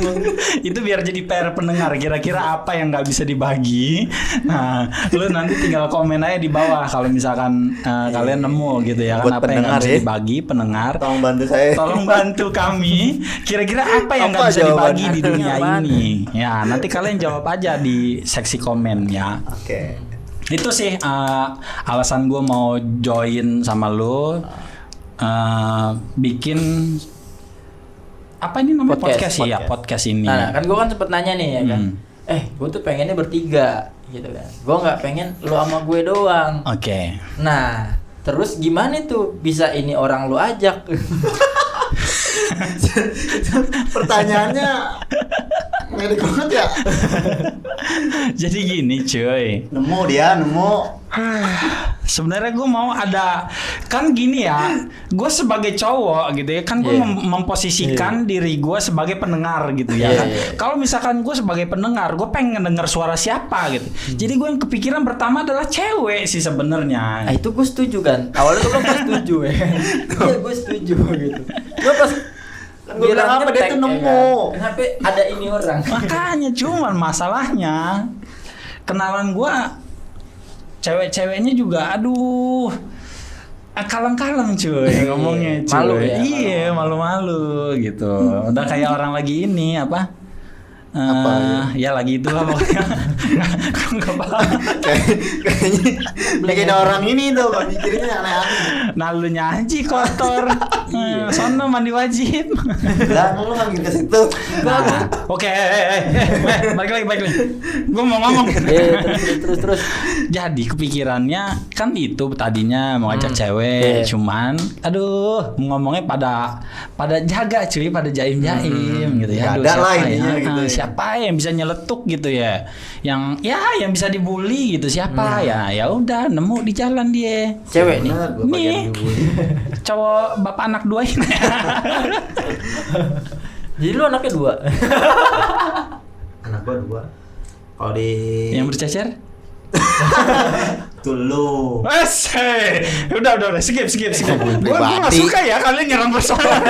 anjing. Itu biar jadi PR pendengar. Kira-kira apa yang nggak bisa dibagi? Nah, lu nanti tinggal komen aja di bawah kalau misalkan kalian nemu gitu ya kan Buat apa yang nggak pendengar bisa ya. dibagi pendengar. Tolong bantu saya. Tolong bantu kami. Kira-kira apa yang nggak Apa bisa dibagi jawabannya? di dunia Apaan? ini? Ya nanti kalian jawab aja di seksi komen ya. Oke. Itu sih alasan gue mau join sama lo bikin apa ini namanya podcast ya podcast ini. Nah, kan gue kan sempet nanya nih ya kan. Hmm. Gue tuh pengennya bertiga gitu kan. Gue nggak pengen lu sama gue doang. Oke. Nah, terus gimana tuh bisa ini orang lu ajak? Pertanyaannya ngeri banget ya. Jadi gini cuy. Nemu. Sebenarnya gue mau ada kan gini ya. Gue sebagai cowok gitu ya kan gue Iya. memposisikan diri gue sebagai pendengar gitu ya Iya, kan. iya. Kalau misalkan gue sebagai pendengar, gue pengen denger suara siapa gitu. Jadi gue yang kepikiran pertama adalah cewek sih sebenarnya. Nah, itu gue setuju kan. Awalnya tuh kan pas setuju ya. Iya, gue setuju gitu. Gue pas Kan gua bilang apa, dia ngetek, tuh ya nemu. kan. Kenapa ada ini orang? Makanya cuman masalahnya kenalan gua cewek-ceweknya juga aduh kalem-kalem cuy ngomongnya cuy. Malu ya? Iya, malu-malu gitu. Udah kayak orang lagi ini apa? Ya lagi itulah pokoknya. Enggak paham. Kayaknya bikin orang ini tuh Pak, mikirnya aneh-aneh. Nalunya aja kotor. Sono mandi wajib. Lah, lu ngambil ke situ. Oke, balik lagi. Gua mau ngomong. Terus. Jadi kepikirannya kan itu tadinya mau ngajak cewek, cuman aduh ngomongnya pada jaga cuy, pada jaim-jaim gitu ya. Gak Aduh, ada lah siapa intinya gitu ya. Siapa yang bisa nyeletuk gitu ya? Yang bisa dibully gitu siapa ya? Ya udah nemu di jalan dia. Cewek nih. Bener, gua Nih. bagian dibully. Cowok bapak anak dua ini. Jadi lu anaknya 2. Anak gua 2. Kalau di Yang bercecer? tuh lu. Udah, skip. Gua nggak Pribadi. suka ya kalian nyerang persoalan.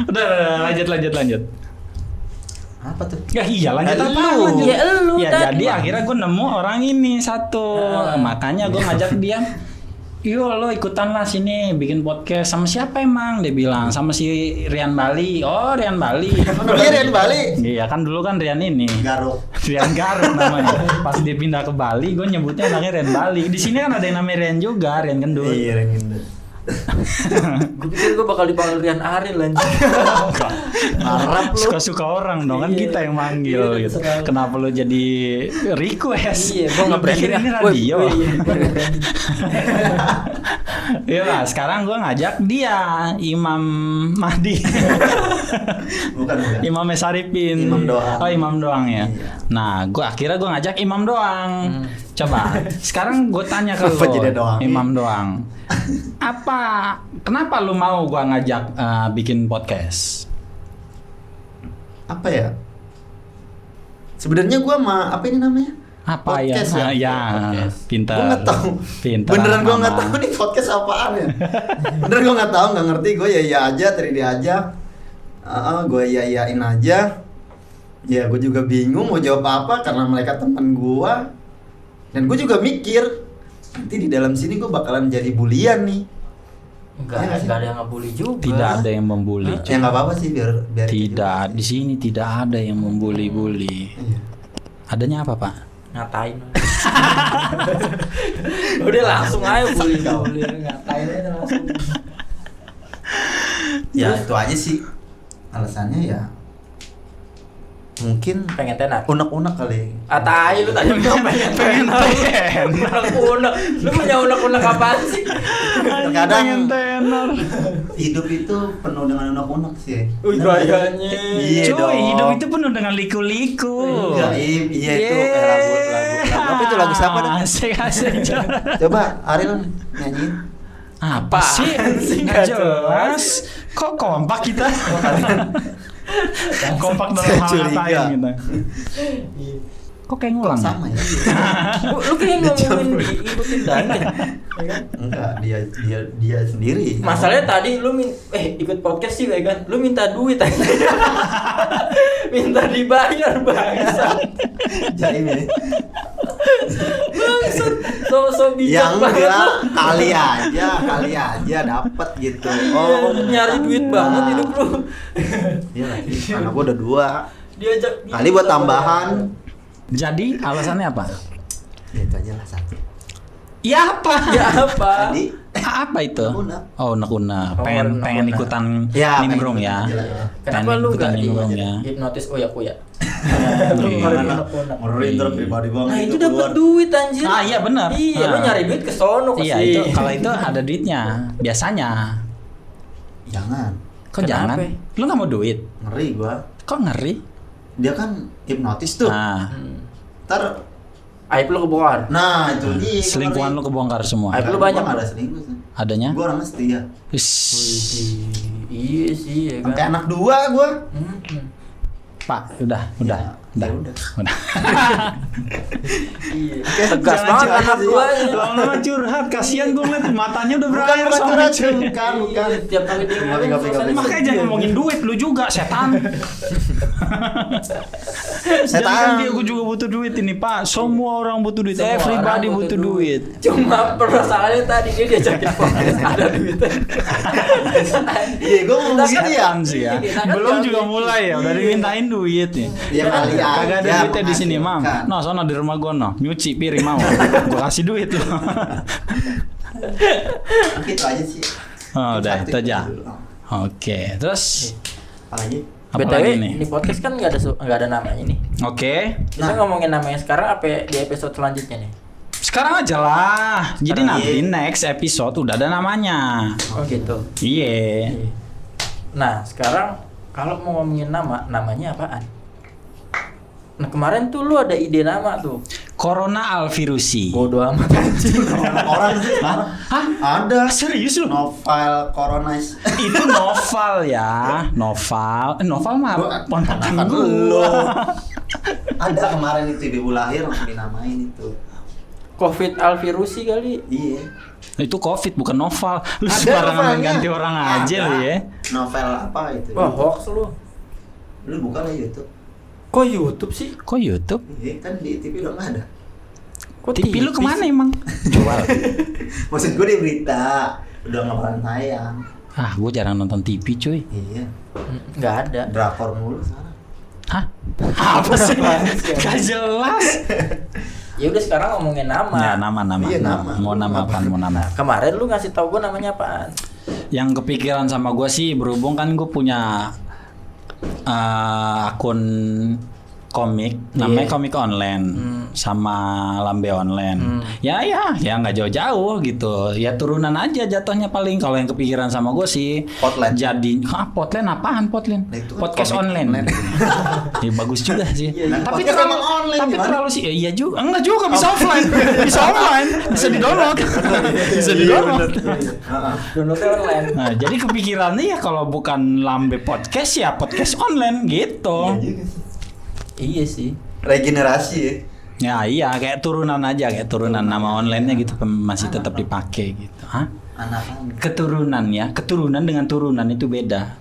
Udah, lanjut. Apa tuh? Ya iya lanjut apa? Lu. Lanjut. Ya, lu Ya tadi. jadi akhirnya gue nemu orang ini satu. Makanya gue ngajak dia. Yo lo ikutan lah sini bikin podcast sama siapa emang? Dia bilang sama si Rian Bali. Oh Rian Bali. Dia Rian Bali. Iya kan dulu kan Rian ini. Garuk. Rian Garut namanya. Pas dia pindah ke Bali, gue nyebutnya namanya Rian Bali. Di sini kan ada yang namanya Rian juga, Rian Gendut. Iya, Rian Gendut. Gue pikir gue bakal dipanggil Rian Ariel lanjut. Harap lu. Suka-suka orang dong kan Iya. kita yang manggil Iya, gitu. terserah. Kenapa lu jadi request? Iya, gue Lu pikir ini radio. Iya lah, sekarang gue ngajak dia Imam Mahdi. Bukan. Imam Saripin. Imam doang. Oh Imam doang ya. Iya. Nah, gue akhirnya gue ngajak Imam doang. Coba, sekarang gue tanya ke Apa lu, jadi doang? Imam doang. Kenapa lu mau gue ngajak bikin podcast? Apa ya? Sebenarnya gua apa ini namanya? Apa Podcast ya? ya? Podcast. Pintar. Gua nggak tahu. Pintar. Beneran gua nggak Mama. tahu nih podcast apaan ya. Beneran gua nggak tahu, nggak ngerti. Gua ya aja, tadi aja. Gua yain aja. Ya gua juga bingung mau jawab apa karena mereka teman gua. Dan gua juga mikir nanti di dalam sini gua bakalan jadi bulian nih. Enggak ada yang ngebully juga. Tidak ada yang membuli. Ya nggak apa-apa sih biar Tidak, di sini tidak ada yang membuli-buli. Iya. Adanya apa, Pak? Ngatain. Udah langsung aja bully. Ngatain aja langsung. Ya itu aja sih alasannya ya. Mungkin Pengen tenar. unek-unek kali. Atai lu tadi bilang pengen unek-unek. Lu punya unek-unek apaan sih? Terkadang tenor. hidup itu penuh dengan unek-unek sih. Wih gayanya. Iya Cuy, dong. hidup itu penuh dengan liku-liku. Enggak, iya itu kayak lagu. Apa itu lagu siapa dah? Asik. Coba Ariel nyanyiin. Apa sih? Nggak jelas. Kok kompak kita? Kompak dalam hal Curiga. ngatain kita. Kok kayak ngulang? ya? Sama ya. Lu kayak ngomongin diikutin Dani. Enggak, dia sendiri. Masalahnya tadi lu ikut podcast sih ya kan. Lu minta duit aja. Minta dibayar bangsat. Jaim ya. Bangsat. So Ya bijak banget. enggak, kali aja dapat gitu. Oh, nyari duit banget hidup lu. Iya lagi. Anak gua udah 2. Diajak Kali buat tambahan. Jadi alasannya apa? Ya itu aja lah satu. Ya apa? Ya apa? Tadi Apa itu? Unek-unek. Oh, unek-unek. Oh, Pengen unek-unek. ikutan Ya, nimbrung pengen ya. ikutan aja lah. Kenapa Pengen lu ikutan enggak nimbrung ya. hipnotis Uya? Iya. Ngerinder pribadi banget. Nah, itu dapat duit anjir. Ah, iya benar. Iya, lu Ah. nyari duit ke sono ke Iya, sini. itu kalau itu ada duitnya biasanya. Jangan. Kok Kenapa? jangan? Lu nggak mau duit? Ngeri gua. Kok ngeri? Dia kan hipnotis tuh. Nah, Ntar Aib lu kebongkar. nah itu dia. selingkuhan lu kebongkar semua. Aib lu Gua banyak, nggak bro. ada selingkuh sih. Adanya? Gua orangnya setia. Ish. Iya sih, ya kan. Sampai anak 2 gua. Pak, udah. Ya udah. Iya. Tegas banget anak gua. Lama-lama curhat, kasihan gue ngeliat matanya udah berair Bukan sama curhat, cuy. bukan. Tiap kali dia ngomong, Gapi. suasana Makanya jangan ngomongin duit lu juga, setan. Jangan dia, gue juga butuh duit ini Pak. Semua orang butuh duit. Semua Everybody orang butuh duit. Cuma permasalahannya tadi dia diajakin podcast ada duitnya. Iya, gue ngomong gitu ya. Setan sih ya. Kita kan Belum nggak juga mikir. mulai ya, udah dimintain duit nih. Ya kali aja. Kagak ada duitnya di sini, Mam. menghasilkan. No, sono di rumah gua no. Nyuci piring mau. Gua kasih duit lo. Gitu aja sih. Oh, udah Satu itu aja. dulu. Oke, terus Apalagi? apa BTW lagi nih? ini podcast kan nggak ada namanya nih. Oke. Kita ngomongin namanya sekarang apa di episode selanjutnya nih? Sekarang aja lah. Jadi Sekarang nanti iya. next episode udah ada namanya. Oh gitu. Iya. Nah sekarang kalau mau ngomongin namanya apaan? Nah kemarin tuh lu ada ide nama tuh. Corona Alvirusi. Bodoh amat anjing. Orang sih. Hah? Ada. Serius lu? Novel Coronize. Itu novel ya. Novel. Novel mah ponakan Lu. gua. Ada kemarin itu ibu lahir langsung dinamain itu. Covid Alvirusi kali. Iya. Itu COVID bukan novel. Lu Ada sembarangan novelnya. ganti orang aja Ada. lu ya. Novel apa itu? Wah hoax lu. Lu buka lah YouTube. Kok YouTube sih? Kok YouTube? Iya kan di TV udah nggak ada. Kok TV lu tipis? kemana emang? Jual. Maksud gue di berita udah nggak pernah tayang. Ah, gue jarang nonton TV cuy. Iya. Nggak ada. Drakor mulu sekarang. Hah? Apa sih? Gak jelas. Ya udah sekarang ngomongin nama. Ya nama. Iya, nama. Mau nama apaan? Mau nama. Kemarin lu ngasih tau gue namanya apaan? Yang kepikiran sama gue sih berhubung kan gue punya akun komik, namanya komik online sama lambe online. Ya nggak jauh-jauh gitu. Ya turunan aja jatuhnya paling kalau yang kepikiran sama gue sih. Potline. Jadi, Potline apaan Potline? Nah, itu kan Podcast komik online. online. Ya, bagus juga sih. Iya, Tapi podcast terlalu emang online, tapi gimana? terlalu sih. Iya juga. Enggak juga bisa offline. Bisa online. Bisa di-download. Bisa di-download. Downloadnya online. Nah, jadi kepikirannya ya kalau bukan lambe podcast ya podcast online gitu. Iya sih. Regenerasi ya. Ya iya kayak turunan aja kayak turunan nama online-nya gitu masih tetap dipakai gitu. Hah? Anak-anak. Keturunan ya, keturunan dengan turunan itu beda.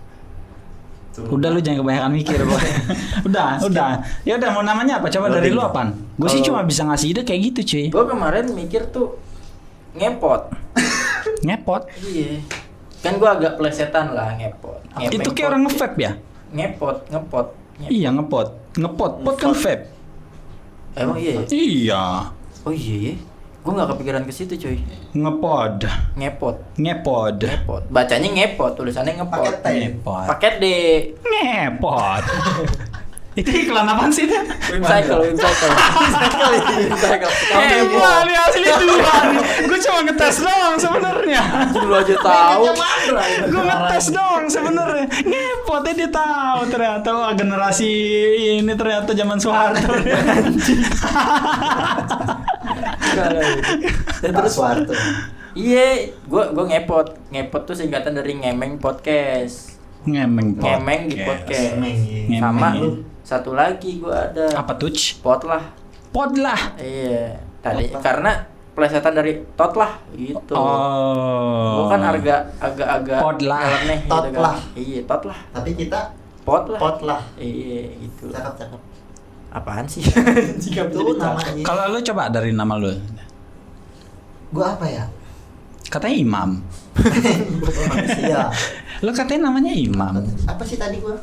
Udah lu jangan kebanyakan mikir, Boy. udah. Ya udah mau namanya apa? Coba dari lu apaan? Gue sih cuma bisa ngasih ide kayak gitu, cuy. Gue kemarin mikir tuh ngepot. Ngepot. Iya. Kan gue agak plesetan lah ngepot. Itu kayak orang nge-vape ya? Ngepot. Iya, ngepot. Ngepot, pot kan vape. Emang iya ya? Iya. Oh iya ya. Gue nggak kepikiran ke situ cuy. Ngepod. Ngepot. Ngepod. Ngepot. Bacanya ngepot, tulisannya ngepot. Paket T. Ngepot. Paket D. Ngepot. Itu iklan apaan sih itu? Webcycle. Wah, ini asli dua nih. Gue cuma ngetes doang sebenarnya. Lu aja tahu. Gue ngetes doang sebenarnya. Ngepotnya dia tahu ternyata wah, generasi ini ternyata zaman Soeharto. Terus suatu. Iya, gue ngepot. Ngepot tuh singkatan dari ngemeng podcast. Ngemeng pot. Ngemeng di podcast. Ngemeng. Sama Ngemeng. satu lagi gue ada. Apa tuh? Pot lah. Pod lah. Iya. Tadi Tot lah. karena plesetan dari tot lah gitu. Oh. Gue kan agak Pod lah. nyeleneh gitu Tot kan. lah. Iya, tot lah. Tapi kita Pot lah. pot lah. Iya, gitu. Cakep. Apaan sih? Jika Itu menjadi cakep. namanya. Kalau lu coba dari nama lu. Gua apa ya? Katanya Imam. Manusia. Lu katanya namanya Imam. Apa sih tadi gua?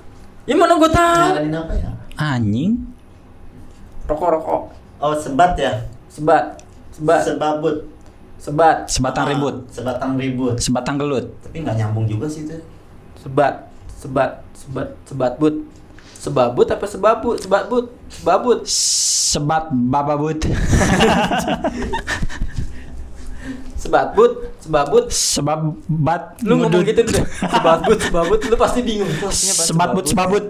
Ya mana gue tahu. Nyaranin apa ya? Anjing. Rokok. Oh, sebat ya? Sebat. Sebabut. Sebat. Sebatang Ah, ribut. Sebatang ribut. Sebatang gelut. Tapi nggak nyambung juga sih itu. Sebat but. Sebabut apa sebabut? Sebabut. Sebat bababut. Sebabut. Sebabat. Lu ngomong ngudut. gitu deh. Sebabut. Lu pasti bingung. Itu artinya apaan, Sebabut.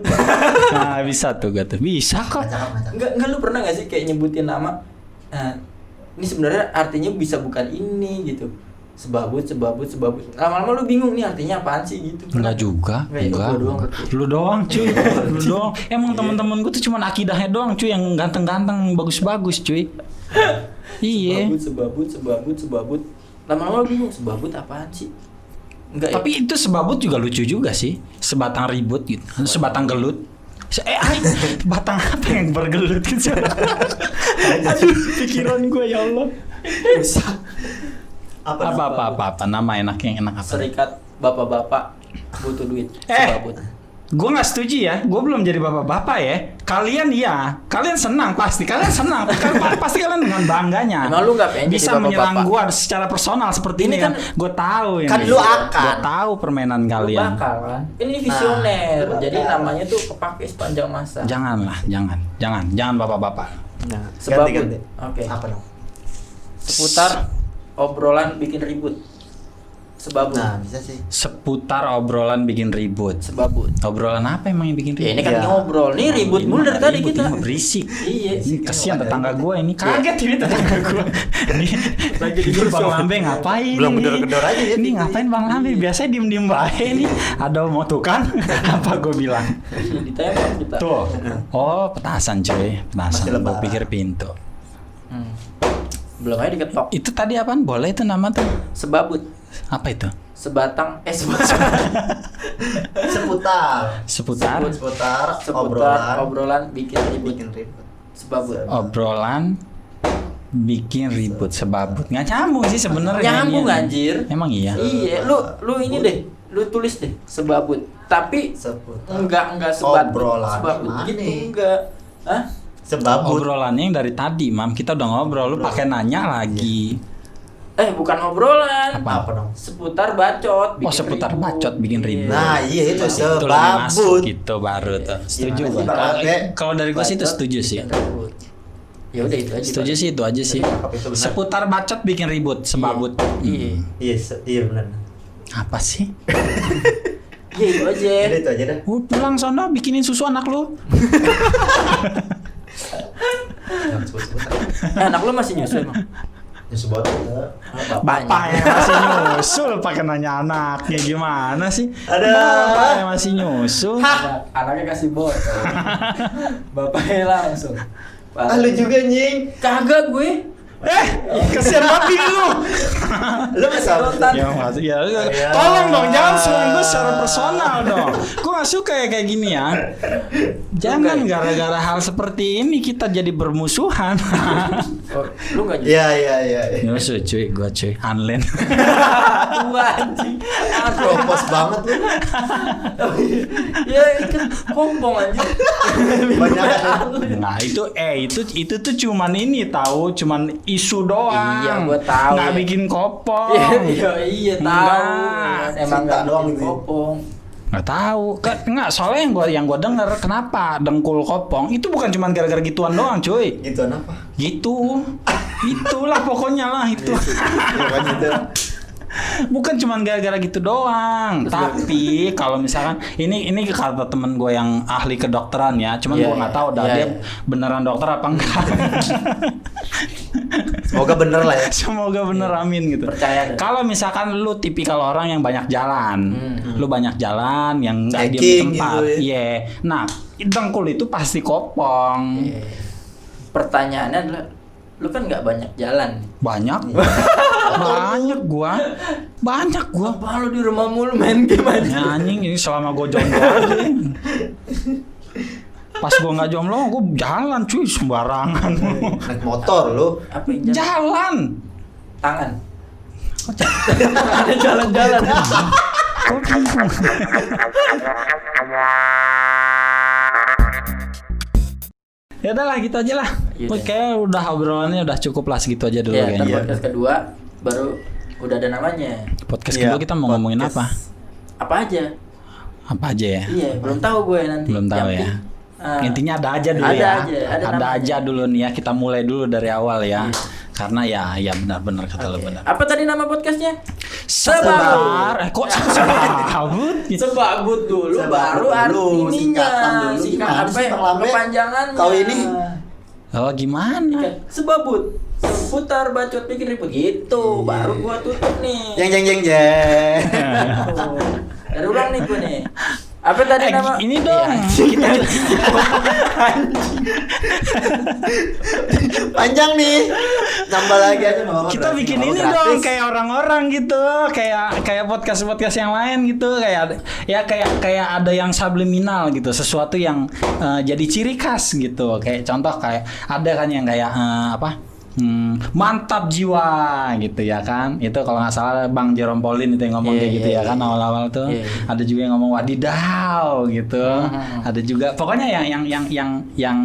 Nah, bisa tuh gak tuh. Bisa kok. Cakep. Enggak lu pernah gak sih kayak nyebutin nama? Nah, ini sebenarnya artinya bisa bukan ini gitu. Sebabut. Lama-lama lu bingung nih artinya apaan sih gitu. Enggak juga. Enggak, ya, Enggak. gua doang berarti. Lu doang, cuy. Lu doang. Emang teman-teman gue tuh cuma akidahnya doang, cuy, yang ganteng-ganteng, bagus-bagus, cuy. Iya. Sebabut. Lama-lama lu bingung sebabut apaan sih? Enggak. Tapi itu sebabut juga lucu juga sih. Sebatang ribut gitu. Sebatang gelut. Batang apa yang bergelut gitu. Aduh, pikiran gue ya Allah. Apa nama enaknya enak apa? Serikat bapak-bapak butuh duit. Sebabut. Gue nggak setuju ya. Gue belum jadi bapak-bapak ya. Kalian senang pasti. Kalian senang. Pasti kalian dengan bangganya. Emang lu nggak pengen bisa jadi menyerang bapak-bapak? gue secara personal seperti Ini ini kan. Gue tahu ini. Kan lu akan. Gue tahu permainan Lu kalian. bakal kan? Ini visioner. Nah, Jadi bakal. namanya tuh kepake sepanjang masa. Jangan bapak-bapak. Nah, Sebabut. ganti. Oke. Apa dong? Seputar obrolan bikin ribut. Sebabut. Nah, bisa sih. Seputar obrolan bikin ribut. Sebabut. Obrolan apa emang yang bikin ribut? Ya ini kan Iya. ngobrol. Nih ribut Ini mulu mah dari tadi ribut, kita. ini mah berisik. Iya. Ini kasihan ada tetangga ribut. gue ini kaget ini tetangga gue. Ini lagi tidur Bang Lambe ngapain? Belum ini? gedor-gedor aja dia Ini tidur. ngapain Bang Lambe? Biasanya diem-diem bae nih. Ada mau tuh kan? Apa gue bilang? Ditembak kita. Tuh. Oh, petasan cuy. Masih Petasan. Gue lebaran. pikir pintu. Hmm. Belum aja diketok. Itu tadi apaan? Boleh itu nama tuh? Sebabut. Apa itu? Sebatang Seputar Seputar obrolan bikin ribut. bikin ribut. Sebabut. obrolan bikin ribut sebabut. Nggak nyambung sih sebenarnya. Nyambung ini. anjir. Emang iya. Iya, lu ini deh. Lu tulis deh sebabut. Tapi Seputar enggak sebabut. obrolan Sebabut mana gitu nih? enggak. Hah? Sebabut. Obrolannya yang dari tadi, Mam. Kita udah ngobrol, lu pakai nanya lagi. Bukan obrolan. Apa? Apa dong? Seputar bacot. Oh, seputar bacot bikin ribut. Nah, iya itu Itu lebih masuk sebabut. gitu baru tuh. Setuju Gimana gua. sih, Bang Lambe? Kalau dari gua sih itu Bacot, setuju sih. bikin ribut. Ya udah itu aja. Setuju Pak. sih itu aja sih. Apa itu benar? Seputar bacot bikin ribut, sebabut. Iya. Iya benar. Apa sih? Iya itu aja. Jadi itu aja dah. Pulang sana bikinin susu anak lu. Jangan sebut-sebut. Anak lu masih nyusul emang? Nyusu botol. Bapak yang masih nyusul pakai nanya anaknya gimana sih? Ada. Bapak yang masih nyusul. Anaknya kasih botol. Bapaknya langsung. Ah lu juga nying. Kagak gue. Kesian babi lu. Lu bisa Sedotan. Ya maksud ya, Iya. tolong dong jangan serang gue secara personal dong. Gue gak suka ya kayak gini ya. Jangan gara-gara hal seperti ini kita jadi bermusuhan. Oh, lu enggak Iya. Nyusul cuy, gue cuy, Hanlen. tua anjing. Propos banget lu. Ya ikan kompong anjing. Banyak Nah itu tuh cuman ini tahu, cuman isu doang. Iya, gua tahu. Nggak bikin kopong. Iya tahu. Enggak. Emang Cinta enggak doang bikin gitu. kopong. Nggak tahu. Nggak, soalnya yang gua denger kenapa dengkul kopong itu bukan cuman gara-gara gituan doang, cuy. Gitu apa? Gitu. Itulah pokoknya lah itu. Bukan gitu. Bukan cuman gara-gara gitu doang. Tapi kalau misalkan ini kata temen gue yang ahli kedokteran ya, cuman Iya, gue nggak tahu dah iya, dia iya. beneran dokter apa enggak. Semoga bener lah ya. Semoga bener amin gitu. Percaya deh. Kalau misalkan lu tipikal orang yang banyak jalan, lu banyak jalan yang nggak diem di Checking tempat, gitu ya. iya. Nah, dengkul itu pasti kopong. Iya. Pertanyaannya adalah lu kan nggak banyak jalan. Banyak, banyak gua. Apa lu di rumah mulu main game aja? Ya, anjing ini selama gue jomblo aja. Pas gue nggak jomblo, gue jalan cuy sembarangan. Naik motor lu. Apa yang jalan? Jalan. Tangan. Ada jalan-jalan. Kok bingung? Ya udahlah gitu aja lah. Yaudah. Kayak udah obrolannya udah cukup lah segitu aja dulu Ya, kayaknya. ntar podcast kedua baru udah ada namanya. Podcast Iya, kedua kita mau ngomongin apa? Apa aja? Apa aja ya? Iya, belum tahu gue nanti. Belum tahu Yang ya. penting, Intinya ada aja dulu ada ya. aja, ada namanya. aja dulu nih ya. Kita mulai dulu dari awal ya. Iya. Karena ya benar-benar kata lu Oke. benar. Apa tadi nama podcastnya? Sebentar. Kok sebabut? Sebabut dulu, Sebabut baru dulu, singkatan dulu. Singkat Gimana apa? sih, Bang Lambe? Kepanjangannya. Kau ini? Oh gimana? Sebabut. Seputar bacot bikin ribut gitu. Baru gua tutup nih. Jeng. Tuh. Dari ulang nih gue nih. Apa tadi nama? Ini dong. Kita Panjang nih. Tambah lagi aja nggak apa-apa. Kita Gratis, bikin nggak ini apa-apa, dong gratis. kayak orang-orang gitu, kayak podcast yang lain gitu, kayak ada yang subliminal gitu, sesuatu yang jadi ciri khas gitu. Kayak contoh kayak ada kan yang kayak mantap jiwa gitu ya kan. Itu kalau nggak salah Bang Jerome Pauline itu yang ngomong Iya, kayak gitu iya, ya kan iya. awal-awal tuh. Iya, iya. Ada juga yang ngomong wadidaw gitu. Ada juga pokoknya yang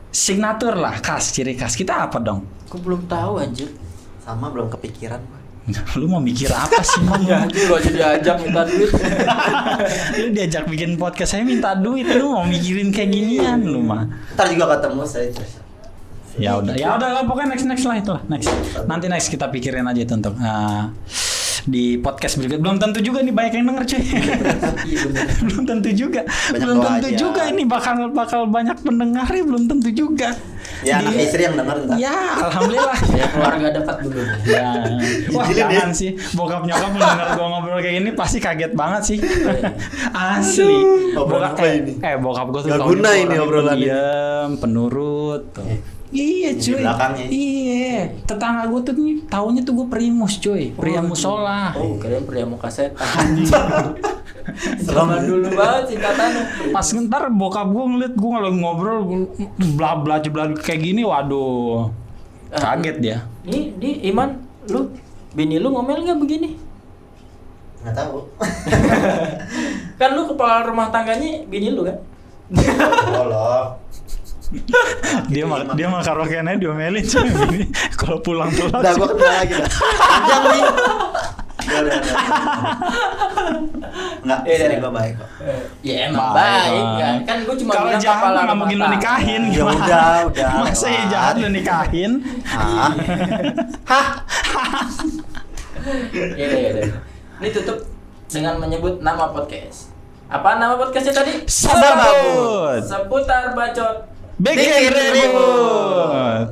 signatur lah, khas, ciri khas. Kita apa dong? Aku belum tahu anjir. Sama belum kepikiran, Pak. Lu mau mikir apa sih, Mam? Ya anjir lo jadi ajak minta duit. Lu diajak bikin podcast saya minta duit, lu mau mikirin kayak ginian lu mah. Ntar juga ketemu saya. Ya udah pokoknya next lah itulah next. Nanti next kita pikirin aja itu untuk di podcast berikut. Belum tentu juga nih banyak yang denger cuy. Iya bener. Belum tentu juga. Banyak Belum doa tentu aja. juga ini bakal banyak pendengar ya, belum tentu juga. Ya anak istri yang denger ntar. Ya, alhamdulillah. Ya keluarga dekat dulu. Ya. Wah, Izinin jangan sih. Bokap nyokap mendengar gua ngobrol kayak gini pasti kaget banget sih. Asli. Obrolan apa ini? Bokap gua tuh Gak taunya guna tuh ini orangnya obrolan ini. pendiam, penurut tuh. Iya Di cuy. belakangnya. Iya. Tetangga gua tuh nih taunya tuh gua primus cuy. Pria musola. Oh, kalian pria muka setan. Zaman dulu banget singkatannya. Pas ntar bokap gua ngeliat gua kalau ngobrol bla bla kayak gini, waduh. Kaget dia. Di Iman, lu bini lu ngomel nggak begini? Nggak tahu. Kan lu kepala rumah tangganya bini lu kan? Tolong. Dia mah karaokeannya diomelin cuy. Gini. Kalau pulang telat. Udah gua kenal lagi dah. Panjang nih. Enggak, istri gua baik kok. Ya emang Baik, baik Bang. kan. Kan gua cuma kalau bilang jahat kepala mah nggak rumah mungkin lu tangga. nikahin Ya gimana? udah. Masa ya jahat lu nikahin? Ah. Iya. Ini tutup dengan menyebut nama podcast. Apa nama podcastnya tadi? Sabar Babut. Seputar bacot. Bikin ribut.